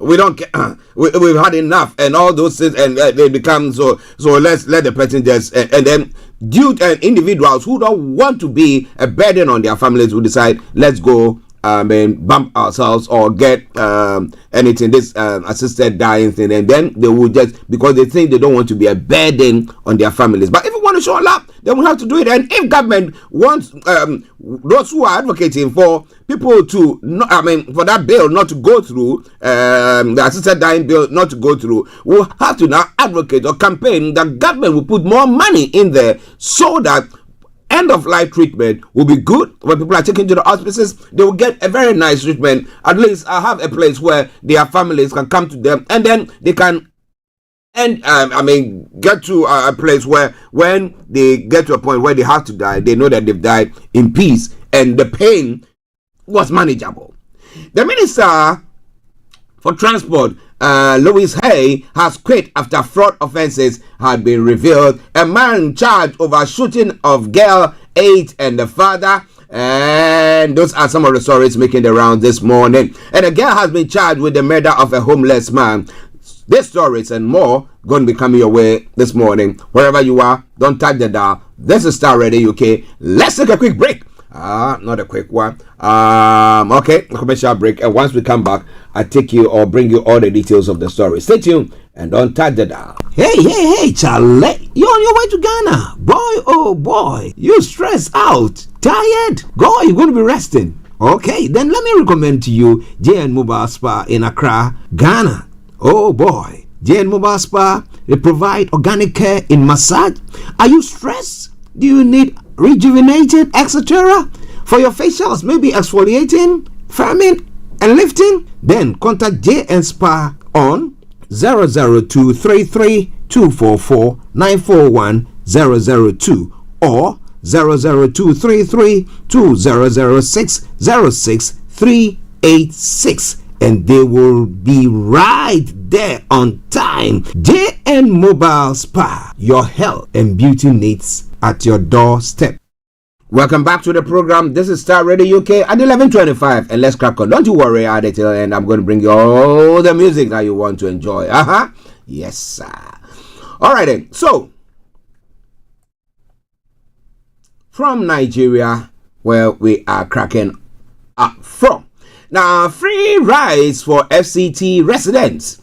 we don't care, we've had enough, and all those things, and they become so let's let the person just, and then individuals who don't want to be a burden on their families will decide, let's go bump ourselves or get anything, this assisted dying thing, and then they will just, because they think they don't want to be a burden on their families. But if we want to show love, then we have to do it. And if government wants those who are advocating for people to for that bill not to go through, the assisted dying bill not to go through, we'll have to now advocate or campaign that government will put more money in there so that end of life treatment will be good. When people are taken to the hospices, they will get a very nice treatment. At least I have a place where their families can come to them, and then they can get to a place where when they get to a point where they have to die, they know that they've died in peace and the pain was manageable. The Minister for Transport, Louis Hay, has quit after fraud offences had been revealed. A man charged over shooting of girl 8 and the father. And those are some of the stories making the round this morning. And a girl has been charged with the murder of a homeless man. These stories and more going to be coming your way this morning. Wherever you are, don't touch the dial. This is Starr Radio UK. Let's take a quick break. Not a quick one. Okay, a commercial break. And once we come back, I take you or bring you all the details of the story. Stay tuned and don't touch the dial. Hey, Charlie. You're on your way to Ghana. Boy, oh boy. You stressed out. Tired? Go, you're going to be resting. Okay, then let me recommend to you JN Mobile Spa in Accra, Ghana. Oh boy. JN Mobile Spa, they provide organic care in massage. Are you stressed? Do you need rejuvenated, etc.? For your facials, maybe exfoliating, firming, and lifting? Then contact JN Spa on 00233244941 002 or 00233200606 and they will be right there on time. JN Mobile Spa, your health and beauty needs at your doorstep. Welcome back to the program. This is Starr Radio UK at 11:25, and let's crack on. Don't you worry, at it, and I'm going to bring you all the music that you want to enjoy. Yes, sir. All right then. So, from Nigeria, where we are cracking up from. Now, free rides for FCT residents.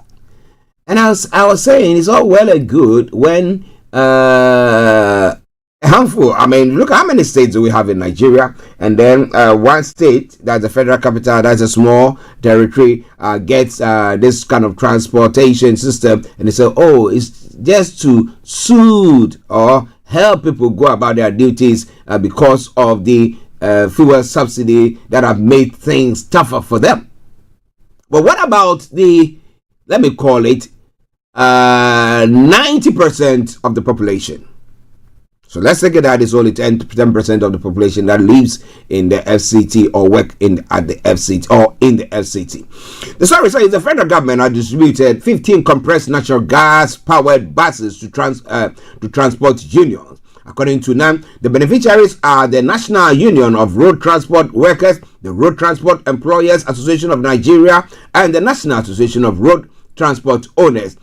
And I was saying, it's all well and good when a handful, look how many states do we have in Nigeria, and then one state, that's the federal capital, that's a small territory, gets this kind of transportation system, and they say, oh, it's just to soothe or help people go about their duties because of the fuel subsidy that have made things tougher for them. But what about the, let me call it, 90% of the population? So let's take it that it's only 10% of the population that lives in the FCT or work at the FCT or in the FCT. The story says the federal government has distributed 15 compressed natural gas powered buses to transport unions. According to NAM, the beneficiaries are the National Union of Road Transport Workers, the Road Transport Employers Association of Nigeria, and the National Association of Road Transport Owners.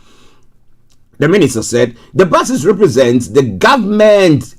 The minister said the buses represent the government's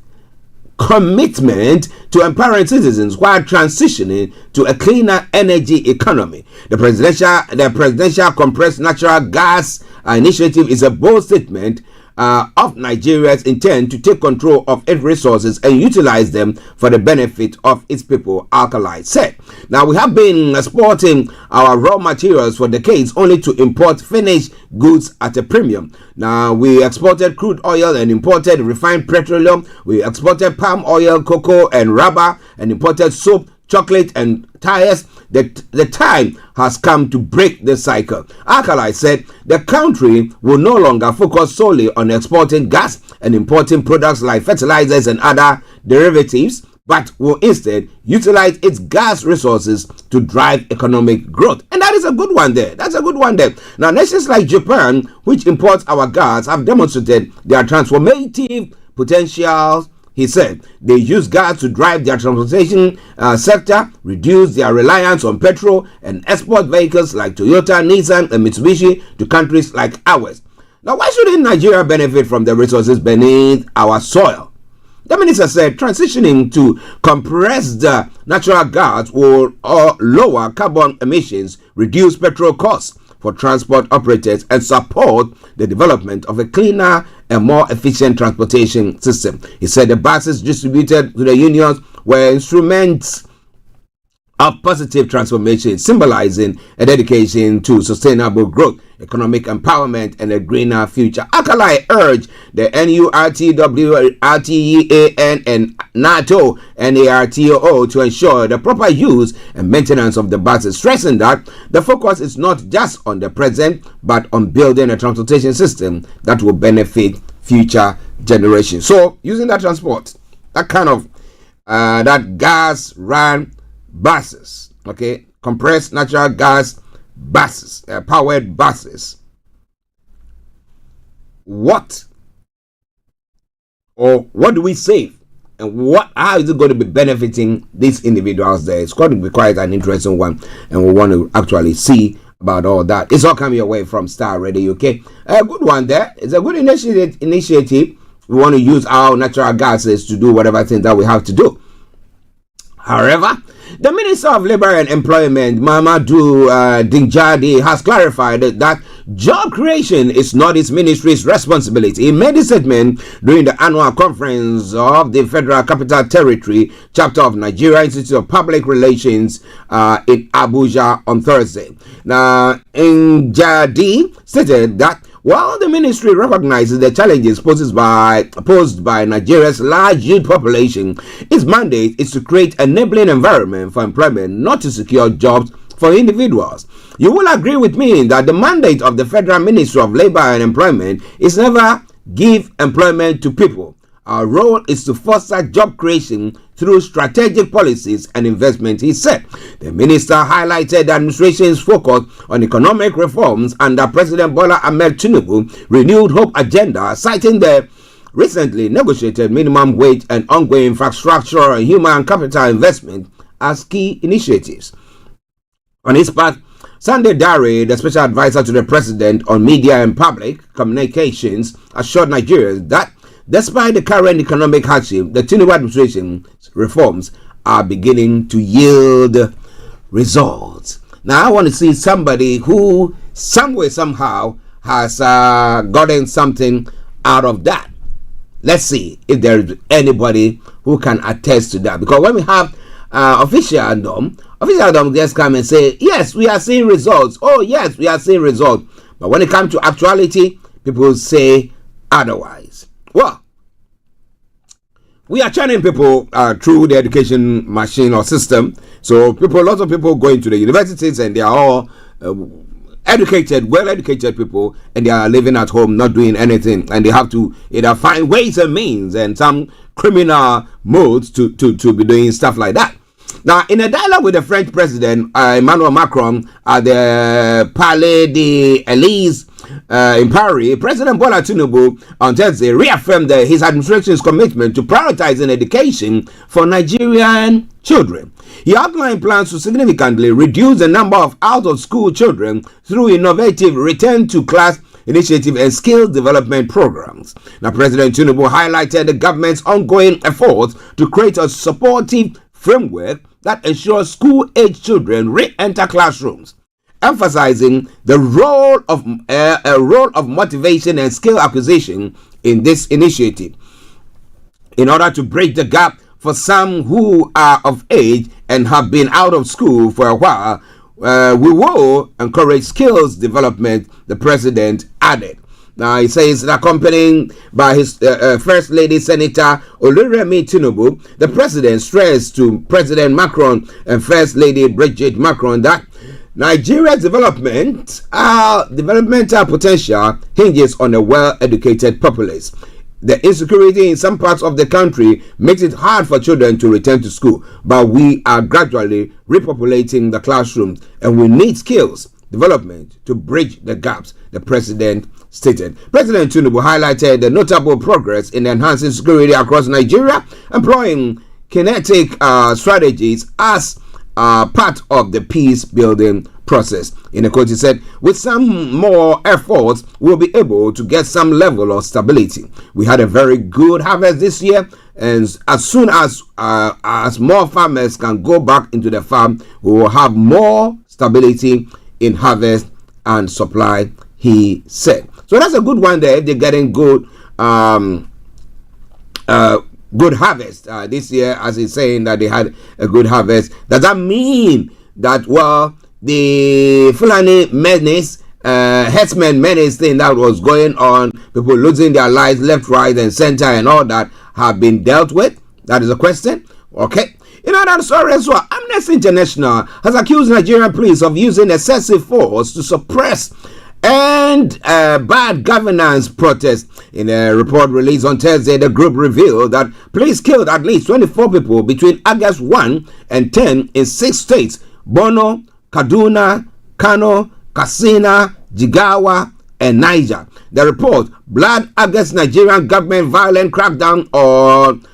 commitment to empowering citizens while transitioning to a cleaner energy economy. The presidential compressed natural gas initiative is a bold statement of Nigeria's intent to take control of its resources and utilize them for the benefit of its people, Alkali said. Now, we have been exporting our raw materials for decades only to import finished goods at a premium. Now, we exported crude oil and imported refined petroleum. We exported palm oil, cocoa, and rubber, and imported soap, chocolate, and tires. The time has come to break the cycle. Alkali said the country will no longer focus solely on exporting gas and importing products like fertilizers and other derivatives, but will instead utilize its gas resources to drive economic growth. And that is a good one there. That's a good one there. Now, nations like Japan, which imports our gas, have demonstrated their transformative potential. He said they use gas to drive their transportation sector, reduce their reliance on petrol, and export vehicles like Toyota, Nissan, and Mitsubishi to countries like ours. Now, why shouldn't Nigeria benefit from the resources beneath our soil? The minister said transitioning to compressed natural gas will lower carbon emissions, reduce petrol costs for transport operators, and support the development of a cleaner and more efficient transportation system. He said the buses distributed to the unions were instruments of positive transformation, symbolizing a dedication to sustainable growth, economic empowerment, and a greener future. Alkali urged the NURTW, RTEAN, and NATO, NARTO to ensure the proper use and maintenance of the buses, stressing that the focus is not just on the present, but on building a transportation system that will benefit future generations. So, using that transport, that kind of that gas-run buses, okay, compressed natural gas buses, powered buses. What do we save, and how is it going to be benefiting these individuals there? It's going to be quite an interesting one, and we want to actually see about all that. It's all coming away from Starr Radio UK. A good one there. It's a good initiative. We want to use our natural gases to do whatever things that we have to do. However, the Minister of Labour and Employment, Mamadou Dinjadi, has clarified that job creation is not his ministry's responsibility. He made a statement during the annual conference of the Federal Capital Territory chapter of Nigeria Institute of Public Relations in Abuja on Thursday. Now, Dinjadi stated that while the ministry recognizes the challenges posed by Nigeria's large youth population, its mandate is to create an enabling environment for employment, not to secure jobs for individuals. You will agree with me that the mandate of the Federal Ministry of Labour and Employment is never give employment to people. Our role is to foster job creation through strategic policies and investment, he said. The minister highlighted the administration's focus on economic reforms under President Bola Ahmed Tinubu's Renewed Hope agenda, citing the recently negotiated minimum wage and ongoing infrastructure and human capital investment as key initiatives. On his part, Sunday Dare, the special advisor to the president on media and public communications, assured Nigerians that despite the current economic hardship, the Tinubu administration's reforms are beginning to yield results. Now, I want to see somebody who, some way, somehow, has gotten something out of that. Let's see if there is anybody who can attest to that. Because when we have officialdom just come and say, yes, we are seeing results. Oh, yes, we are seeing results. But when it comes to actuality, people say otherwise. Well, we are churning people through the education machine or system. So lots of people go into the universities and they are all educated, well-educated people, and they are living at home, not doing anything, and they have to either find ways and means and some criminal modes to be doing stuff like that. Now, in a dialogue with the French president, Emmanuel Macron, at the Palais des Élysées in Paris, President Bola Tinubu on Thursday reaffirmed his administration's commitment to prioritizing education for Nigerian children. He outlined plans to significantly reduce the number of out-of-school children through innovative return-to-class initiative and skills development programs. Now, President Tinubu highlighted the government's ongoing efforts to create a supportive framework that ensures school-age children re-enter classrooms, emphasizing the role of motivation and skill acquisition in this initiative. In order to bridge the gap for some who are of age and have been out of school for a while, we will encourage skills development, the president added. Now, he says, accompanied by his First Lady Senator Oluremi Tinubu, the president stressed to President Macron and First Lady Brigitte Macron that Nigeria's developmental potential hinges on a well-educated populace. The insecurity in some parts of the country makes it hard for children to return to school, but we are gradually repopulating the classrooms, and we need skills development to bridge the gaps, the president stated. President Tinubu highlighted the notable progress in enhancing security across Nigeria, employing kinetic strategies as part of the peace building process. In a quote, he said, with some more efforts, we'll be able to get some level of stability. We had a very good harvest this year, and as soon as more farmers can go back into the farm, we will have more stability in harvest and supply, he said. So that's a good one there. They're getting good good harvest this year, as he's saying that they had a good harvest. Does that mean that, well, the Fulani menace, herdsmen menace thing that was going on, people losing their lives left, right, and center, and all that have been dealt with? That is a question. Okay. In another story as well, Amnesty International has accused Nigerian police of using excessive force to suppress and bad governance protests. In a report released on Thursday, the group revealed that police killed at least 24 people between August 1 and 10 in 6 states: Borno, Kaduna, Kano, Katsina, Jigawa, and Niger. The report blamed against Nigerian government violent crackdown on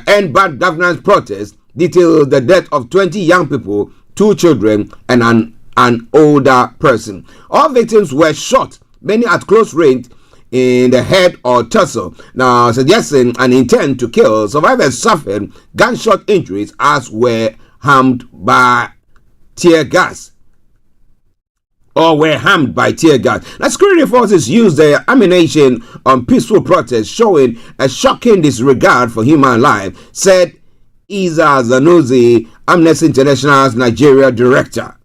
end bad governance protests, detailed the death of 20 young people, 2 children, and an older person. All victims were shot, many at close range in the head or torso. Now, suggesting an intent to kill, survivors suffered gunshot injuries as were harmed by tear gas. Now, security forces used their ammunition on peaceful protests, showing a shocking disregard for human life, said Isa Zanuzi, Amnesty International's Nigeria director.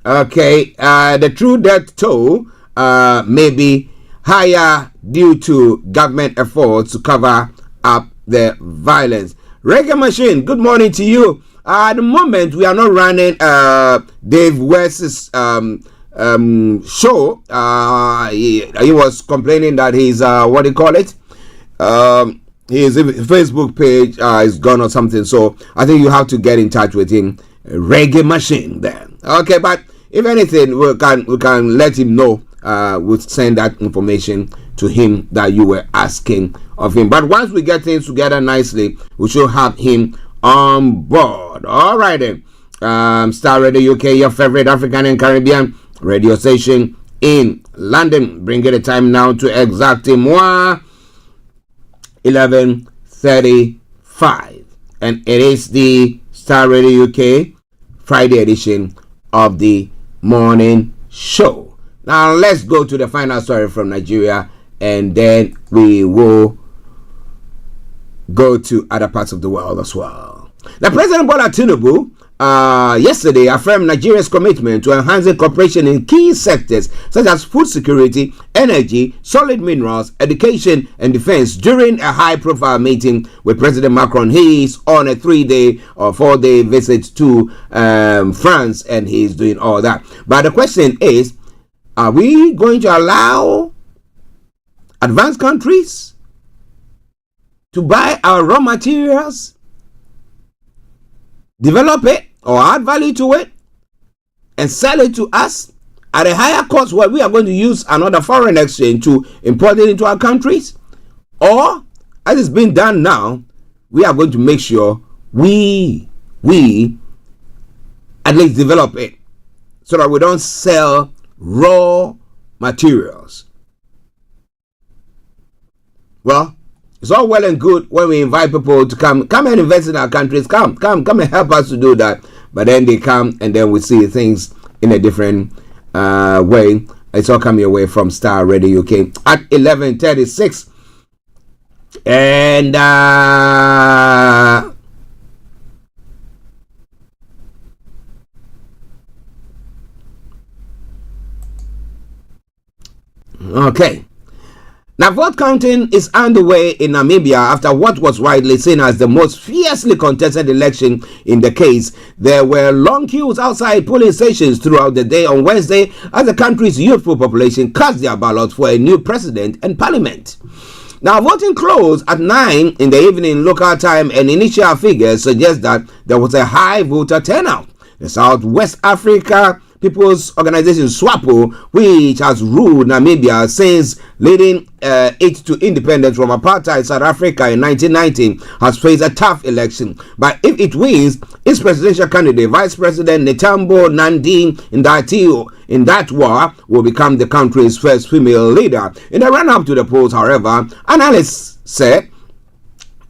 Okay, the true death toll may be higher due to government efforts to cover up the violence. Reggae Machine, good morning to you. At the moment, we are not running Dave West's show. He was complaining that his his Facebook page is gone or something. So I think you have to get in touch with him. Reggae Machine there. Okay, but if anything, we can let him know. We'll send that information to him that you were asking of him. But once we get things together nicely, we should have him on board. All right then. Starr Radio UK, your favorite African and Caribbean radio station in London. Bringing the time now to exactly 11:35, and it is the Starr Radio UK Friday edition of the morning show. Now let's go to the final story from Nigeria, and then we will go to other parts of the world as well. The President Bola Tinubu yesterday affirmed Nigeria's commitment to enhancing cooperation in key sectors such as food security, energy, solid minerals, education, and defense during a high-profile meeting with President Macron. He is on a 3-day or 4-day visit to France, and he's doing all that. But the question is, are we going to allow advanced countries to buy our raw materials, develop it, or add value to it, and sell it to us at a higher cost, where we are going to use another foreign exchange to import it into our countries? Or, as it's been done now, we are going to make sure we at least develop it, so that we don't sell raw materials. Well, it's all well and good when we invite people to come and invest in our countries. Come and help us to do that. But then they come, and then we see things in a different way. It's all coming away from Starr Radio UK at 11:36. And okay. Now, vote counting is underway in Namibia after what was widely seen as the most fiercely contested election in the case. There were long queues outside polling stations throughout the day on Wednesday as the country's youthful population cast their ballots for a new president and parliament. Now, voting closed at 9 in the evening local time, and initial figures suggest that there was a high voter turnout. The Southwest Africa People's Organization SWAPO, which has ruled Namibia since leading it to independence from apartheid South Africa in 1990, has faced a tough election. But if it wins, its presidential candidate, Vice President Netambo Nandi Ndaitwah, will become the country's first female leader. In the run-up to the polls, however, analysts said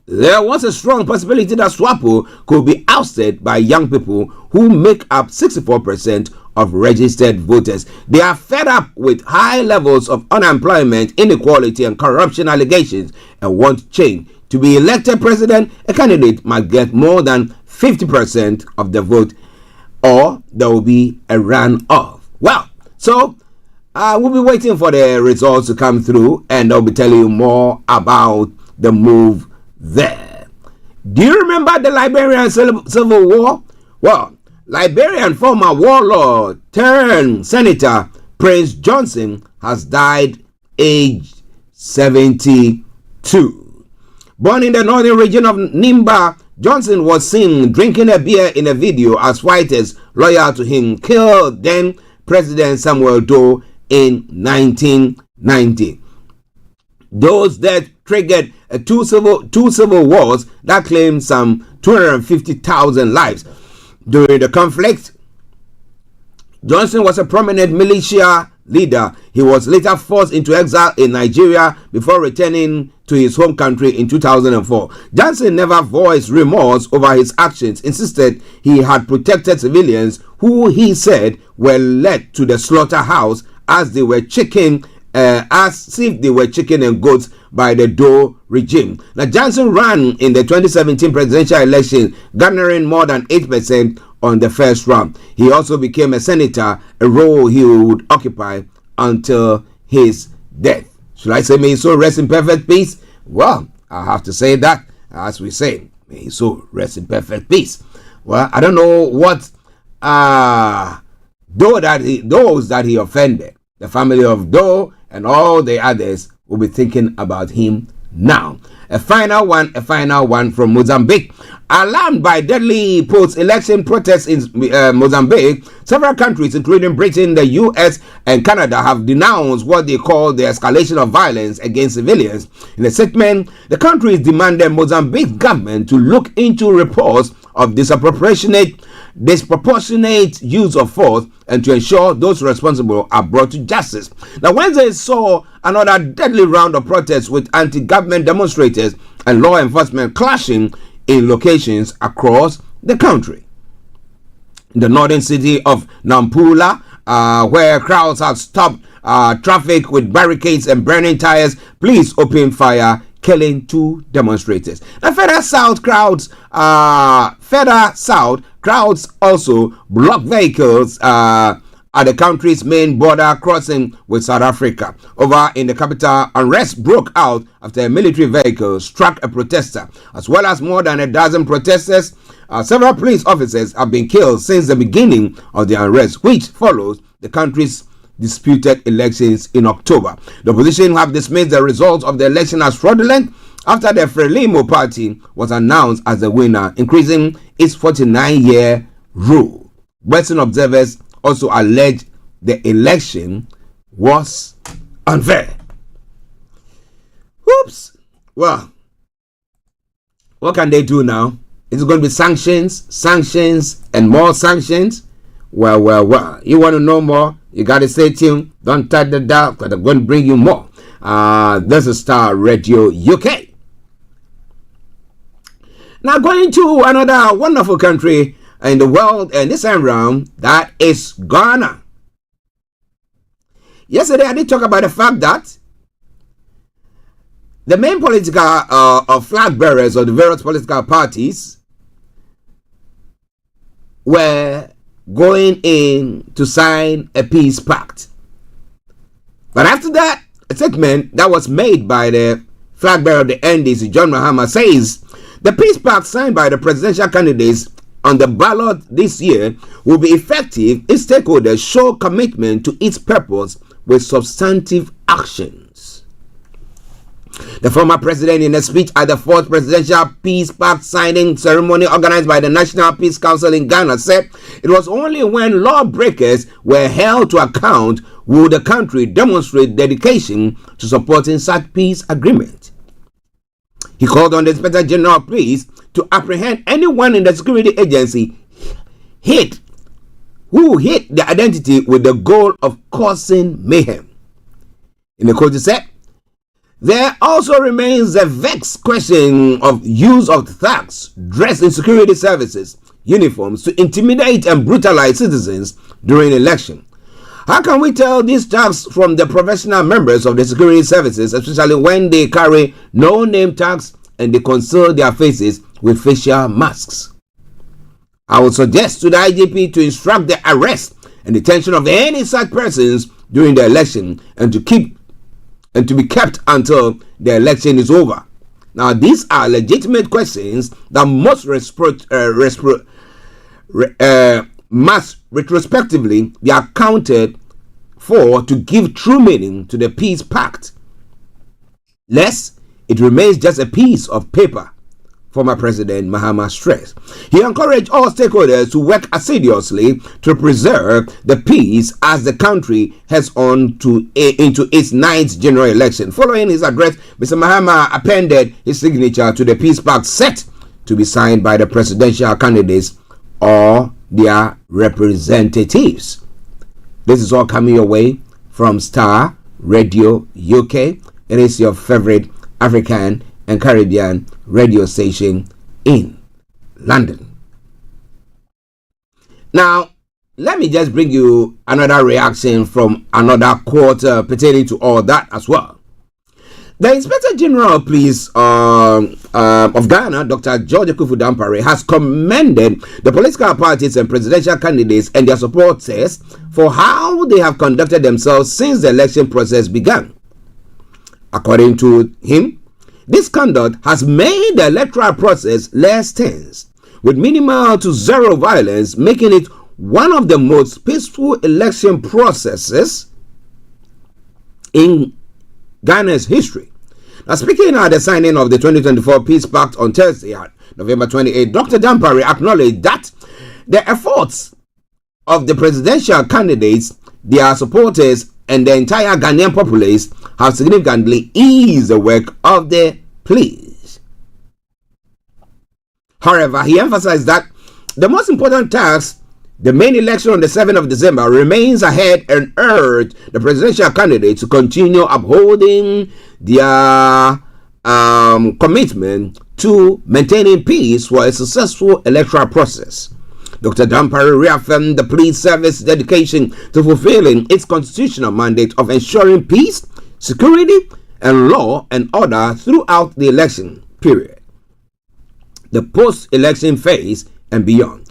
there was a strong possibility that SWAPO could be ousted by young people who make up 64% of registered voters. They are fed up with high levels of unemployment, inequality, and corruption allegations and want change. To be elected president, a candidate must get more than 50% of the vote, or there will be a run-off. Well, so we'll be waiting for the results to come through, and I'll be telling you more about the move there. Do you remember the Liberian Civil War? Well, Liberian former warlord turned senator Prince Johnson has died aged 72. Born in the northern region of Nimba, Johnson was seen drinking a beer in a video as fighters loyal to him killed then President Samuel Doe in 1990. Those deaths triggered two civil wars that claimed some 250,000 lives. During the conflict, Johnson was a prominent militia leader. He was later forced into exile in Nigeria before returning to his home country in 2004. Johnson never voiced remorse over his actions, insisted he had protected civilians who he said were led to the slaughterhouse as if they were chicken and goats by the Doe regime. Now, Johnson ran in the 2017 presidential election, garnering more than 8% on the first round. He also became a senator, a role he would occupy until his death. Should I say may his soul rest in perfect peace? Well, I have to say that, as we say, may his soul rest in perfect peace. Well, I don't know what those that he offended, the family of Doe and all the others, will be thinking about him now. A final one from Mozambique. Alarmed by deadly post-election protests in Mozambique, several countries, including Britain, the US, and Canada, have denounced what they call the escalation of violence against civilians. In a statement, the countries demanded Mozambique's government to look into reports of disproportionate use of force and to ensure those responsible are brought to justice. Now, Wednesday saw another deadly round of protests with anti-government demonstrators and law enforcement clashing in locations across the country. In the northern city of Nampula, where crowds have stopped traffic with barricades and burning tires, police opened fire killing 2 demonstrators. Now, further south, crowds also blocked vehicles at the country's main border crossing with South Africa. Over in the capital, unrest broke out after a military vehicle struck a protester, as well as more than a dozen protesters. Several police officers have been killed since the beginning of the unrest, which follows the country's disputed elections in October. The opposition have dismissed the results of the election as fraudulent after the Frelimo party was announced as the winner, increasing its 49-year rule. Western observers also alleged the election was unfair. Oops. Well, what can they do now? It's going to be sanctions, and more sanctions. Well. You want to know more? You got to stay tuned. Don't touch the dial, because I'm going to bring you more. This is Starr Radio UK. Now going to another wonderful country in the world, and this time round, that is Ghana. Yesterday, I did talk about the fact that the main political flag bearers of the various political parties were going in to sign a peace pact. But after that, a statement that was made by the flag bearer of the NDC, John Mahama, says the peace pact signed by the presidential candidates on the ballot this year will be effective if stakeholders show commitment to its purpose with substantive actions. The former president, in a speech at the 4th Presidential Peace Pact signing ceremony organized by the National Peace Council in Ghana, said it was only when lawbreakers were held to account would the country demonstrate dedication to supporting such peace agreement. He called on the Inspector General of Police to apprehend anyone in the security agency who hid the identity with the goal of causing mayhem. In the quote, he said, there also remains a vexed question of use of thugs dressed in security services uniforms to intimidate and brutalize citizens during election. How can we tell these tags from the professional members of the security services, especially when they carry no-name tags and they conceal their faces with facial masks? I would suggest to the IGP to instruct the arrest and detention of any such persons during the election and to be kept until the election is over. Now, these are legitimate questions that must retrospectively be accounted for to give true meaning to the peace pact, lest it remains just a piece of paper, former President Mahama stressed. He encouraged all stakeholders to work assiduously to preserve the peace as the country heads on into its 9th general election. Following his address, Mr. Mahama appended his signature to the peace pact set to be signed by the presidential candidates or their representatives. This is all coming your way from Starr Radio UK. It is your favorite African and Caribbean radio station in London. Now, let me just bring you another reaction from another quarter pertaining to all that as well. The Inspector General of Police of Ghana, Dr. George Akufu-Dampare, has commended the political parties and presidential candidates and their supporters for how they have conducted themselves since the election process began. According to him, this conduct has made the electoral process less tense, with minimal to zero violence, making it one of the most peaceful election processes in Ghana's history. Now, speaking at the signing of the 2024 Peace Pact on Thursday, November 28, Dr. Dampare acknowledged that the efforts of the presidential candidates, their supporters, and the entire Ghanaian populace have significantly eased the work of the police. However, he emphasized that the most important task, the main election on the 7th of December, remains ahead and urged the presidential candidates to continue upholding their commitment to maintaining peace for a successful electoral process. Dr. Dampare reaffirmed the police service dedication to fulfilling its constitutional mandate of ensuring peace, security, and law and order throughout the election period, the post-election phase, and beyond.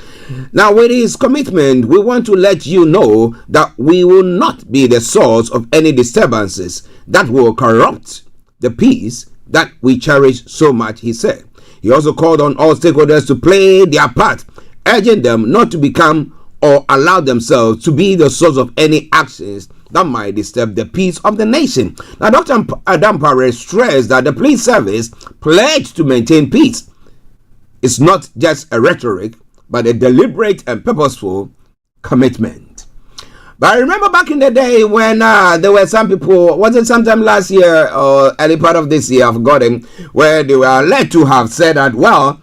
Now, with his commitment, we want to let you know that we will not be the source of any disturbances that will corrupt the peace that we cherish so much, he said. He also called on all stakeholders to play their part, urging them not to become or allow themselves to be the source of any actions that might disturb the peace of the nation. Now, Dr. Adampare stressed that the police service pledged to maintain peace. It's not just a rhetoric, but a deliberate and purposeful commitment. But I remember back in the day when there were some people, was it sometime last year or early part of this year, I've forgotten, where they were led to have said that, well,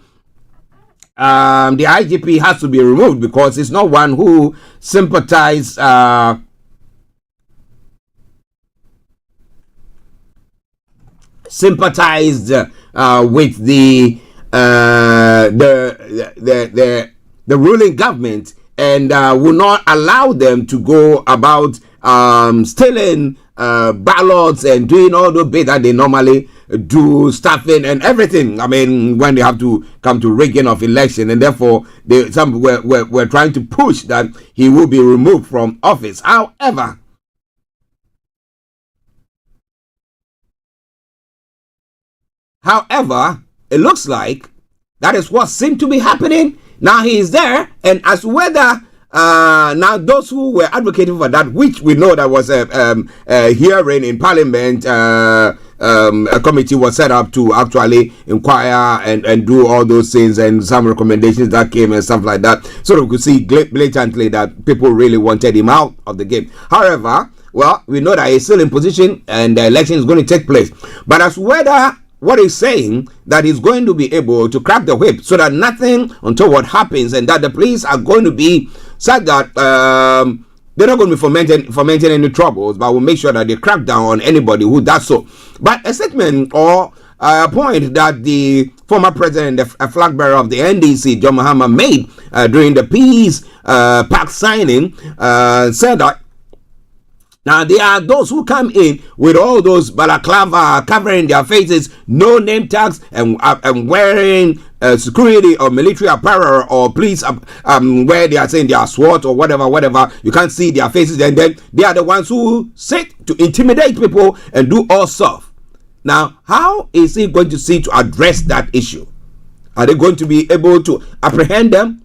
the IGP has to be removed because it's not one who sympathized with the ruling government, and will not allow them to go about stealing ballots and doing all the bit that they normally do, stuffing and everything. I mean, when they have to come to rigging of election, and therefore some were trying to push that he will be removed from office. However, it looks like that is what seemed to be happening. Now he is there, and as whether now those who were advocating for that, which we know that was a hearing in Parliament, a committee was set up to actually inquire and do all those things, and some recommendations that came and stuff like that. So we could see blatantly that people really wanted him out of the game. However, well, we know that he's still in position and the election is going to take place. But as whether what he's saying, that he's going to be able to crack the whip so that nothing until what happens, and that the police are going to be such that they're not going to be fomenting any troubles, but will make sure that they crack down on anybody who does so. But a statement or a point that the former president, a flag bearer of the NDC, John Mahama, made during the peace pact signing said that now there are those who come in with all those balaclava covering their faces, no name tags, and wearing security or military apparel or police where they are saying they are SWAT or whatever. You can't see their faces, and then they are the ones who sit to intimidate people and do all stuff. Now, how is he going to see to address that issue? Are they going to be able to apprehend them?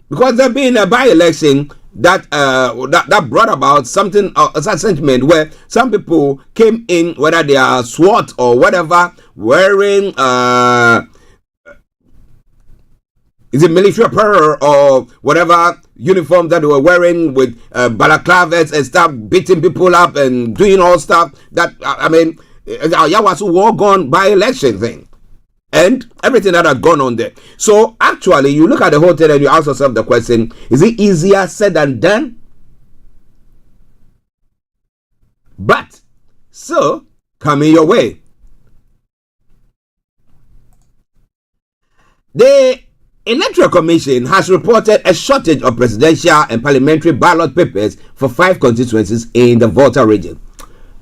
Because there been a by-election that brought about something, a sentiment where some people came in, whether they are SWAT or whatever, wearing is it military apparel or whatever uniform that they were wearing with balaclavas, and start beating people up and doing all stuff that I mean, Yawasu war gone by-election thing. And everything that had gone on there. So actually, you look at the whole thing and you ask yourself the question, is it easier said than done? But, so, coming your way. The Electoral Commission has reported a shortage of presidential and parliamentary ballot papers for 5 constituencies in the Volta region.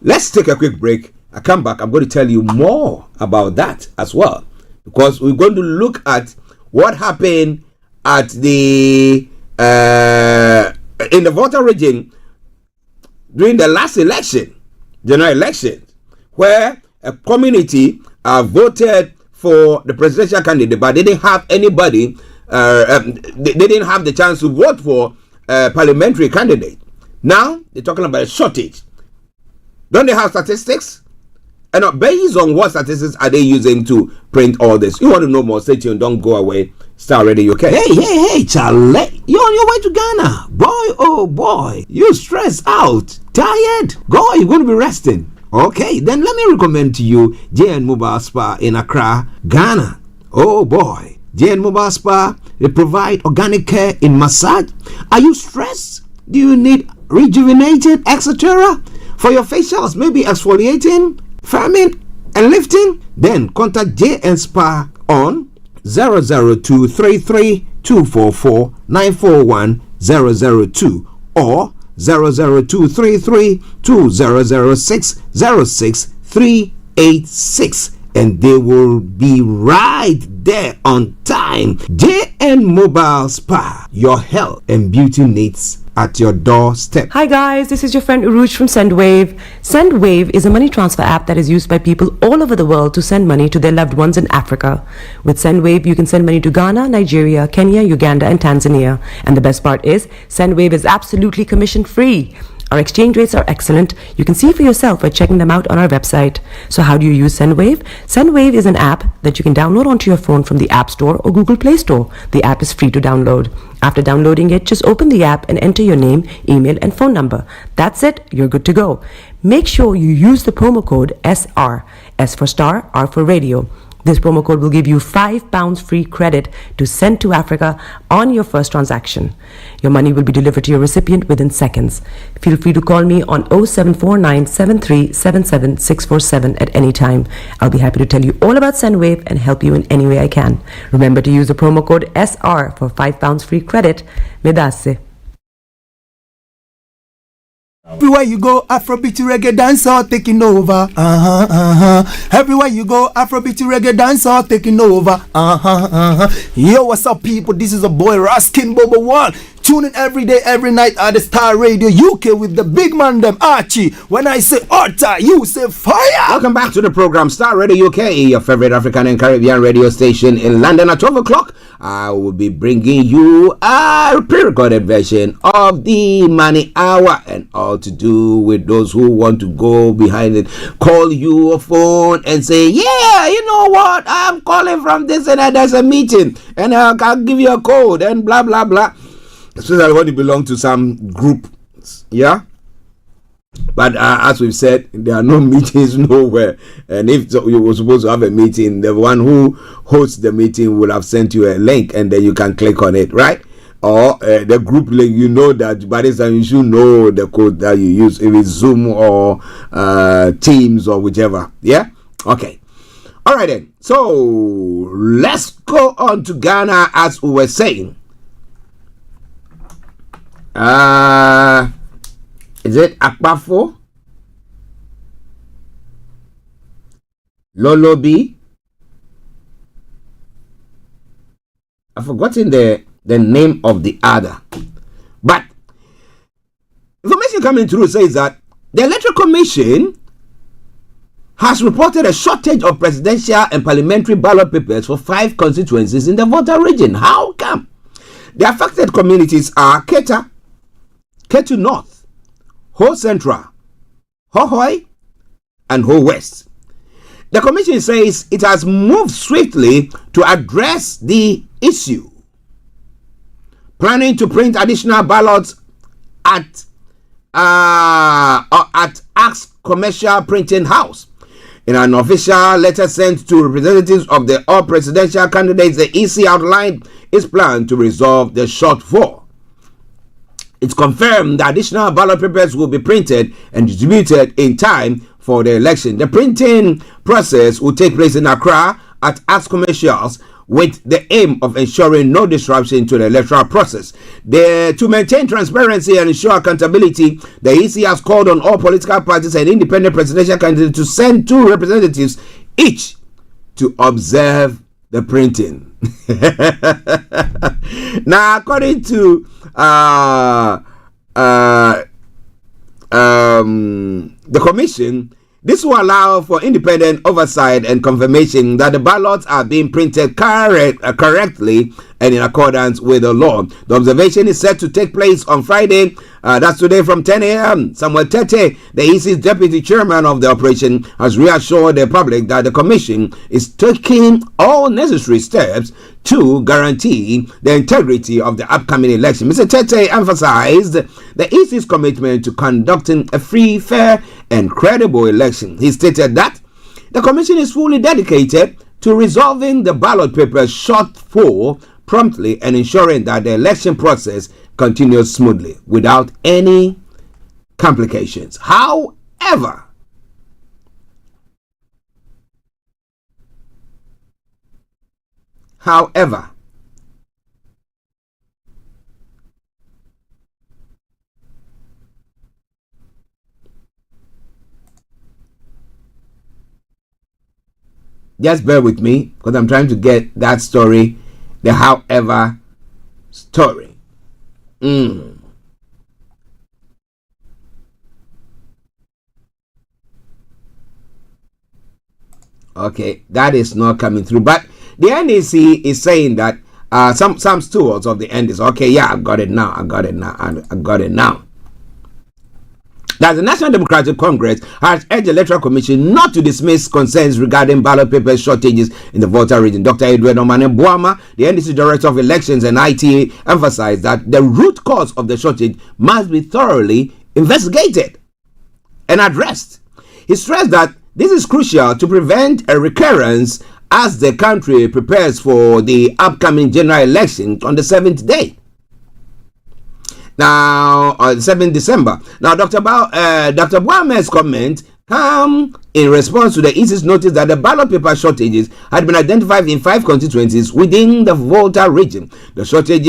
Let's take a quick break. I come back, I'm going to tell you more about that as well. Because we're going to look at what happened at the in the Volta region during the last election, general election, where a community voted for the presidential candidate, but they didn't have anybody. They didn't have the chance to vote for a parliamentary candidate. Now they're talking about a shortage. Don't they have statistics? And based on what statistics are they using to print all this? You want to know more? Stay tuned. Don't go away. Starr Radio UK. Hey, Charlie. You're on your way to Ghana. Boy, oh boy. You stressed out. Tired? Go, you're going to be resting. Okay, then let me recommend to you JN Mobile Spa in Accra, Ghana. Oh boy. JN Mobile Spa, they provide organic care in massage. Are you stressed? Do you need rejuvenated, etc.? For your facials, maybe exfoliating, firming and lifting? Then contact JN Spa on 00233 244 941 002 or 00233 2006 06386, and they will be right there on time. JN Mobile Spa, your health and beauty needs at your doorstep.
Hi guys, this is your friend Uruj from SendWave. SendWave is a money transfer app that is used by people all over the world to send money to their loved ones in Africa. With SendWave, you can send money to Ghana, Nigeria, Kenya, Uganda, and Tanzania. And the best part is, SendWave is absolutely commission free. Our exchange rates are excellent. You can see for yourself by checking them out on our website. So how do you use SendWave? SendWave is an app that you can download onto your phone from the App Store or Google Play Store. The app is free to download. After downloading it, just open the app and enter your name, email, and phone number. That's it. You're good to go. Make sure you use the promo code SR. S for Star, R for Radio. This promo code will give you £5 free credit to send to Africa on your first transaction. Your money will be delivered to your recipient within seconds. Feel free to call me on 0749 7377 647 at any time. I'll be happy to tell you all about SendWave and help you in any way I can. Remember to use the promo code SR for £5 free credit. Medasse.
Everywhere you go, Afrobeat reggae dancehall taking over. Everywhere you go, Afrobeat reggae dancehall taking over. Yo, what's up, people? This is a boy Raskin Bobo One. Tune in every day, every night at the Starr Radio UK with the big man them Archie. When I say Orta, you say fire.
Welcome back to the program Starr Radio UK, your favorite African and Caribbean radio station in London. At 12 o'clock, I will be bringing you a pre-recorded version of the Money Hour, and all to do with those who want to go behind it, call you a phone and say, yeah, you know what, I'm calling from this and there's a meeting and I'll give you a code and blah blah blah. Especially when you belong to some group, yeah. But as we've said, there are no meetings nowhere. And if you were supposed to have a meeting, the one who hosts the meeting will have sent you a link, and then you can click on it, right? Or the group link. You know that by this time you should know the code that you use, if it's Zoom or Teams or whichever. Yeah. Okay. All right then. So let's go on to Ghana, as we were saying. Is it Akpafo? Lolobi? I've forgotten the name of the other. But information coming through says that the Electoral Commission has reported a shortage of presidential and parliamentary ballot papers for 5 constituencies in the Volta region. How come? The affected communities are Ketu North, Ho Central, Hohoi, and Ho West. The commission says it has moved swiftly to address the issue, planning to print additional ballots at Axe Commercial Printing House. In an official letter sent to representatives of the all presidential candidates, the EC outlined its plan to resolve the shortfall. It's confirmed that additional ballot papers will be printed and distributed in time for the election. The printing process will take place in Accra at Axe Commercials, with the aim of ensuring no disruption to the electoral process. To maintain transparency and ensure accountability, the EC has called on all political parties and independent presidential candidates to send 2 representatives each to observe the printing. Now, according to the commission, this will allow for independent oversight and confirmation that the ballots are being printed correctly and in accordance with the law. The observation is set to take place on Friday, that's today, from 10 a.m. Samuel Tete, the EC's deputy chairman of the operation, has reassured the public that the commission is taking all necessary steps to guarantee the integrity of the upcoming election. Mr. Tete emphasized the EC's commitment to conducting a free, fair, and credible election. He stated that the commission is fully dedicated to resolving the ballot paper shortfall promptly and ensuring that the election process continues smoothly without any complications. However, Just bear with me because I'm trying to get that story, the however story. Okay, that is not coming through. But the NEC is saying that some stewards of the NDC. Okay, yeah, I got it now. I got it now. That the National Democratic Congress has urged the Electoral Commission not to dismiss concerns regarding ballot paper shortages in the Volta region. Dr. Edward Omane Boama, the NDC Director of Elections and IT, emphasized that the root cause of the shortage must be thoroughly investigated and addressed. He stressed that this is crucial to prevent a recurrence as the country prepares for the upcoming general election on the 7th day. Now, on 7th December. Now, Dr. Boame's comment come in response to the EC's notice that the ballot paper shortages had been identified in 5 constituencies within the Volta region. The shortage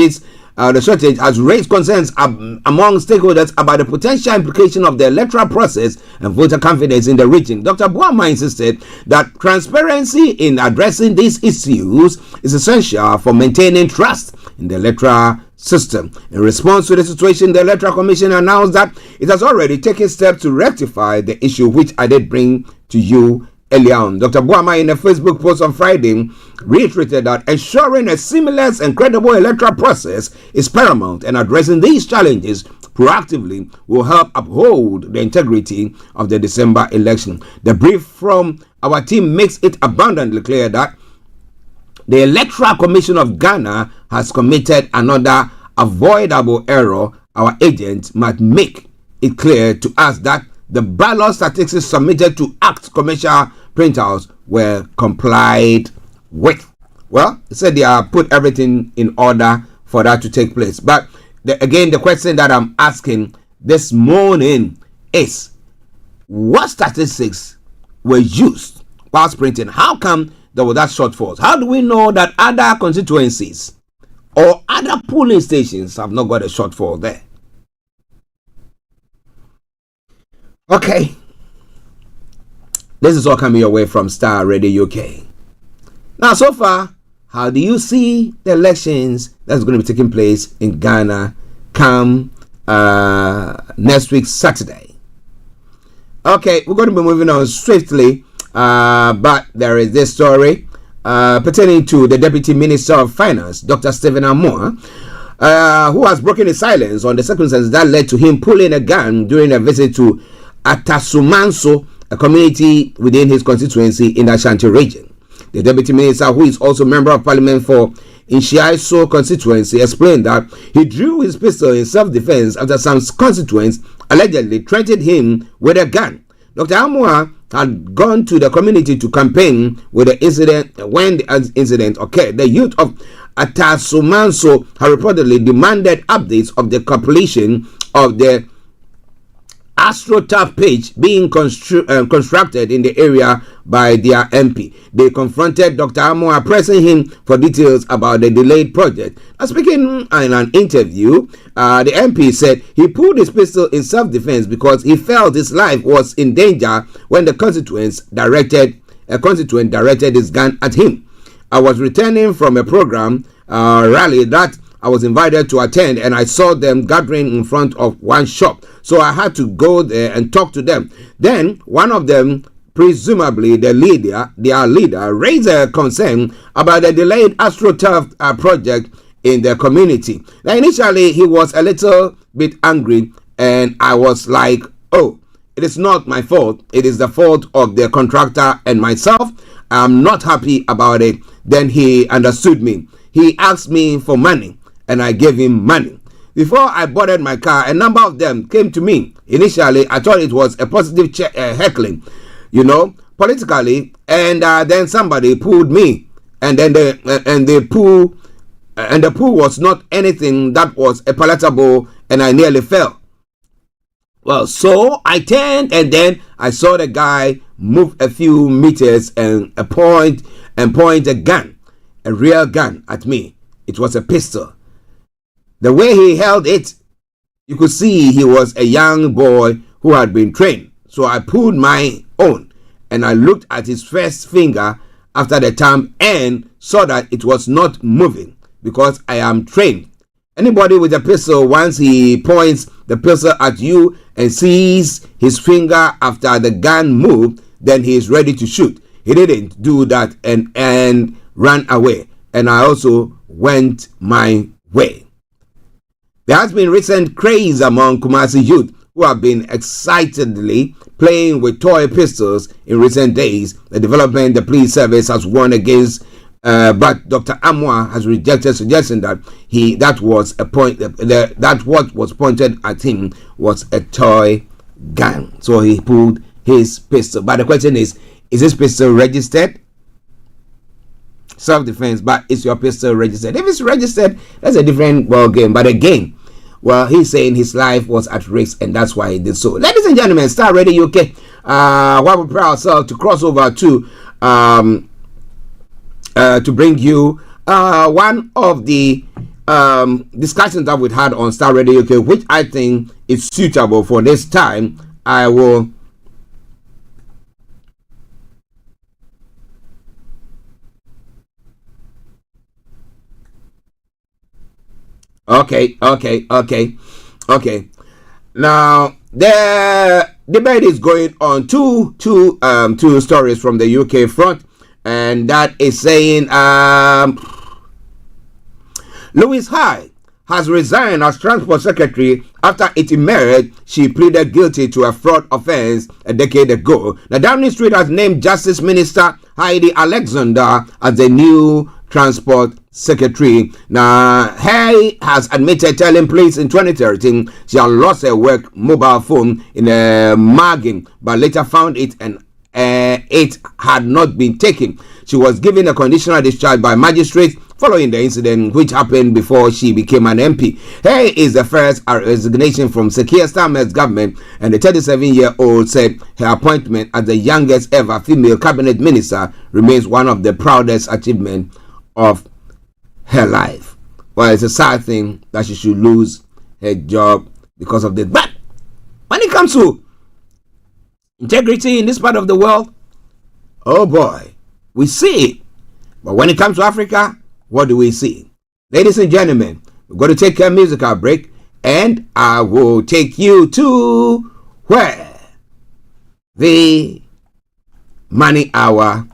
has raised concerns among stakeholders about the potential implication of the electoral process and voter confidence in the region. Dr. Boama insisted that transparency in addressing these issues is essential for maintaining trust in the electoral system. In response to the situation, the Electoral Commission announced that it has already taken steps to rectify the issue, which I did bring to you earlier on. Dr. Boama, in a Facebook post on Friday, reiterated that ensuring a seamless and credible electoral process is paramount, and addressing these challenges proactively will help uphold the integrity of the December election. The brief from our team makes it abundantly clear that the Electoral Commission of Ghana has committed another avoidable error. Our agent must make it clear to us that the ballot statistics submitted to ACT commercial printouts were complied with. Well, they said they have put everything in order for that to take place. But again, the question that I'm asking this morning is, what statistics were used whilst printing? How come there was that shortfall? How do we know that other constituencies or other polling stations have not got a shortfall there? Okay, this is all coming your way from Starr Radio UK. Now, so far, how do you see the elections that's going to be taking place in Ghana come next week, Saturday? Okay, we're going to be moving on swiftly, but there is this story pertaining to the Deputy Minister of Finance, Dr. Stephen Amoah, who has broken his silence on the circumstances that led to him pulling a gun during a visit to Atasumanso, a community within his constituency in the Ashanti region. The Deputy Minister, who is also Member of Parliament for Inshiaiso constituency, explained that he drew his pistol in self-defense after some constituents allegedly threatened him with a gun. Dr. Amoah had gone to the community to campaign with the incident. When the incident occurred, the youth of Atasumanso had reportedly demanded updates of the completion of the AstroTurf pitch being constructed in the area by their MP. They confronted Dr. Amoah, pressing him for details about the delayed project. Speaking in an interview, the MP said he pulled his pistol in self-defense because he felt his life was in danger when the constituent directed his gun at him. I was returning from a program rally that I was invited to attend, and I saw them gathering in front of one shop. So I had to go there and talk to them. Then one of them, presumably their leader, raised a concern about the delayed AstroTurf project in the community. Now, initially, he was a little bit angry, and I was like, oh, it is not my fault. It is the fault of the contractor and myself. I'm not happy about it. Then he understood me. He asked me for money, and I gave him money. Before I boarded my car, a number of them came to me. Initially, I thought it was a positive heckling, politically, and then somebody pulled me, and then the pull was not anything that was palatable, and I nearly fell. Well, so I turned, and then I saw the guy move a few meters and point a gun, a real gun, at me. It was a pistol. The way he held it, you could see he was a young boy who had been trained. So I pulled my own, and I looked at his first finger after the time and saw that it was not moving because I am trained. Anybody with a pistol, once he points the pistol at you and sees his finger after the gun moved, then he is ready to shoot. He didn't do that and ran away. And I also went my way. There has been recent craze among Kumasi youth who have been excitedly playing with toy pistols in recent days. The development the police service has warned against, but Dr. Amwa has rejected, suggesting that that what was pointed at him was a toy gun. So he pulled his pistol. But the question is this pistol registered? Self-defense, but is your pistol registered? If it's registered, that's a different ball game. But again, well, he's saying his life was at risk, and that's why he did so. Ladies and gentlemen, Starr Radio UK, while we prepare ourselves to cross over to bring you one of the discussions that we've had on Starr Radio UK, which I think is suitable for this time. I will Okay. Now the debate is going on two stories from the UK front, and that is saying Louise High has resigned as Transport Secretary after it emerged she pleaded guilty to a fraud offense a decade ago. Now Downing Street has named Justice Minister Heidi Alexander as the new Transport Secretary. Now, Hay has admitted telling police in 2013 she had lost her work mobile phone in a mugging, but later found it and it had not been taken. She was given a conditional discharge by magistrates following the incident, which happened before she became an MP. Hay is the first resignation from Sir Keir Starmer's government, and the 37-year-old said her appointment as the youngest ever female cabinet minister remains one of the proudest achievements of her life. Well, it's a sad thing that she should lose her job because of this. But when it comes to integrity in this part of the world, oh boy, we see it. But when it comes to Africa, what do we see? Ladies and gentlemen, we're going to take a musical break, and I will take you to where? The Money Hour.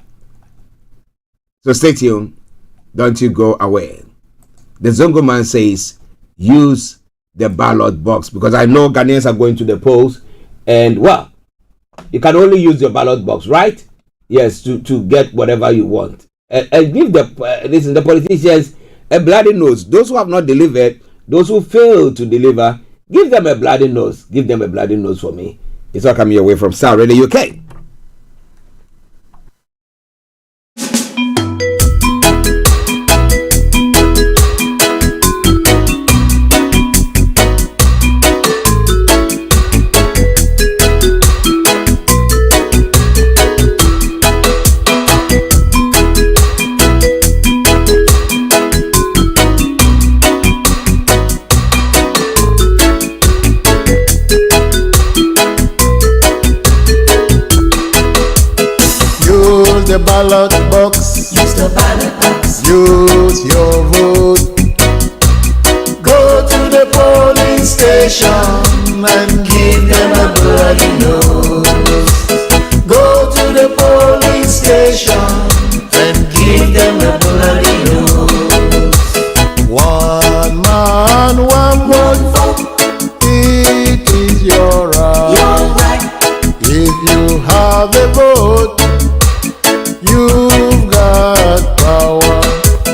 So stay tuned. Don't you go away. The Zongo man says, use the ballot box, because I know Ghanaians are going to the polls, and well, you can only use your ballot box, right? Yes, to get whatever you want. And give the politicians a bloody nose. Those who have not delivered, those who fail to deliver, give them a bloody nose. Give them a bloody nose for me. It's all coming your way from Starr Radio UK.
The ballot box. Use the ballot box. Use your vote. Go to the polling station and give them a bloody nose. Go to the polling station and give them a bloody nose. One man, one vote. It is your right. If you have a vote, you've got power.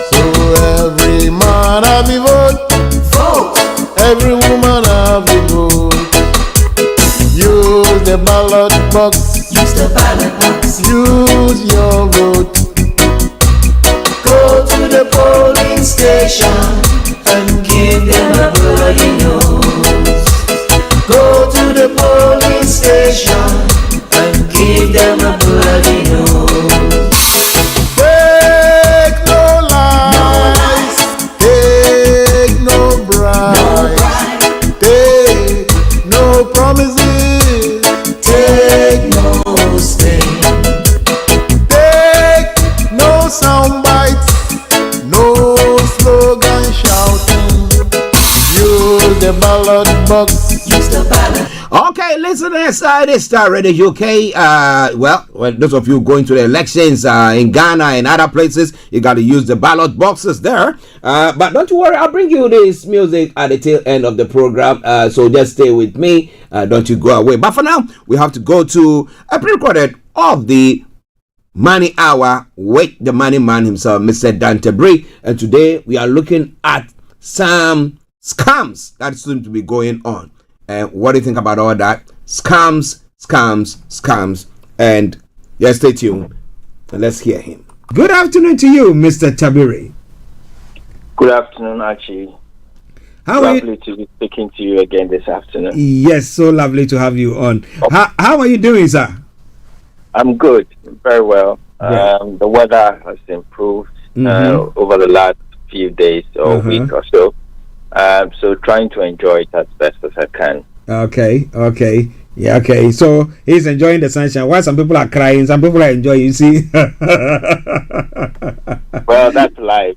So every man have a vote. Every woman have a vote. Use the ballot box. Use the ballot box. Use your vote. Go to the polling station and give them a bloody nose. Go to the polling station and give them a bloody nose. Take no lies, take no bribe, take no promises, take no the ballot box. Use the ballot.
Okay, listeners, this Starr Radio UK. Well, those of you going to the elections in Ghana and other places, you got to use the ballot boxes there. But don't you worry, I'll bring you this music at the tail end of the program. So just stay with me. Don't you go away. But for now, we have to go to a pre-recorded of the Money Hour with the money man himself, Mr. Tabiri. And today we are looking at some scams that seem to be going on. And what do you think about all that? Scams. And just stay tuned and let's hear him. Good afternoon to you, Mr. Tabiri.
Good afternoon, Archie. Lovely to be speaking to you again this afternoon.
Yes, so lovely to have you on. How are you doing, sir?
I'm good, very well. The weather has improved over the last few days or week or so. So trying to enjoy it as best as I can. Okay. Yeah, okay. So he's enjoying the sunshine. While some people are crying, some people are enjoying, you see. Well, that's life.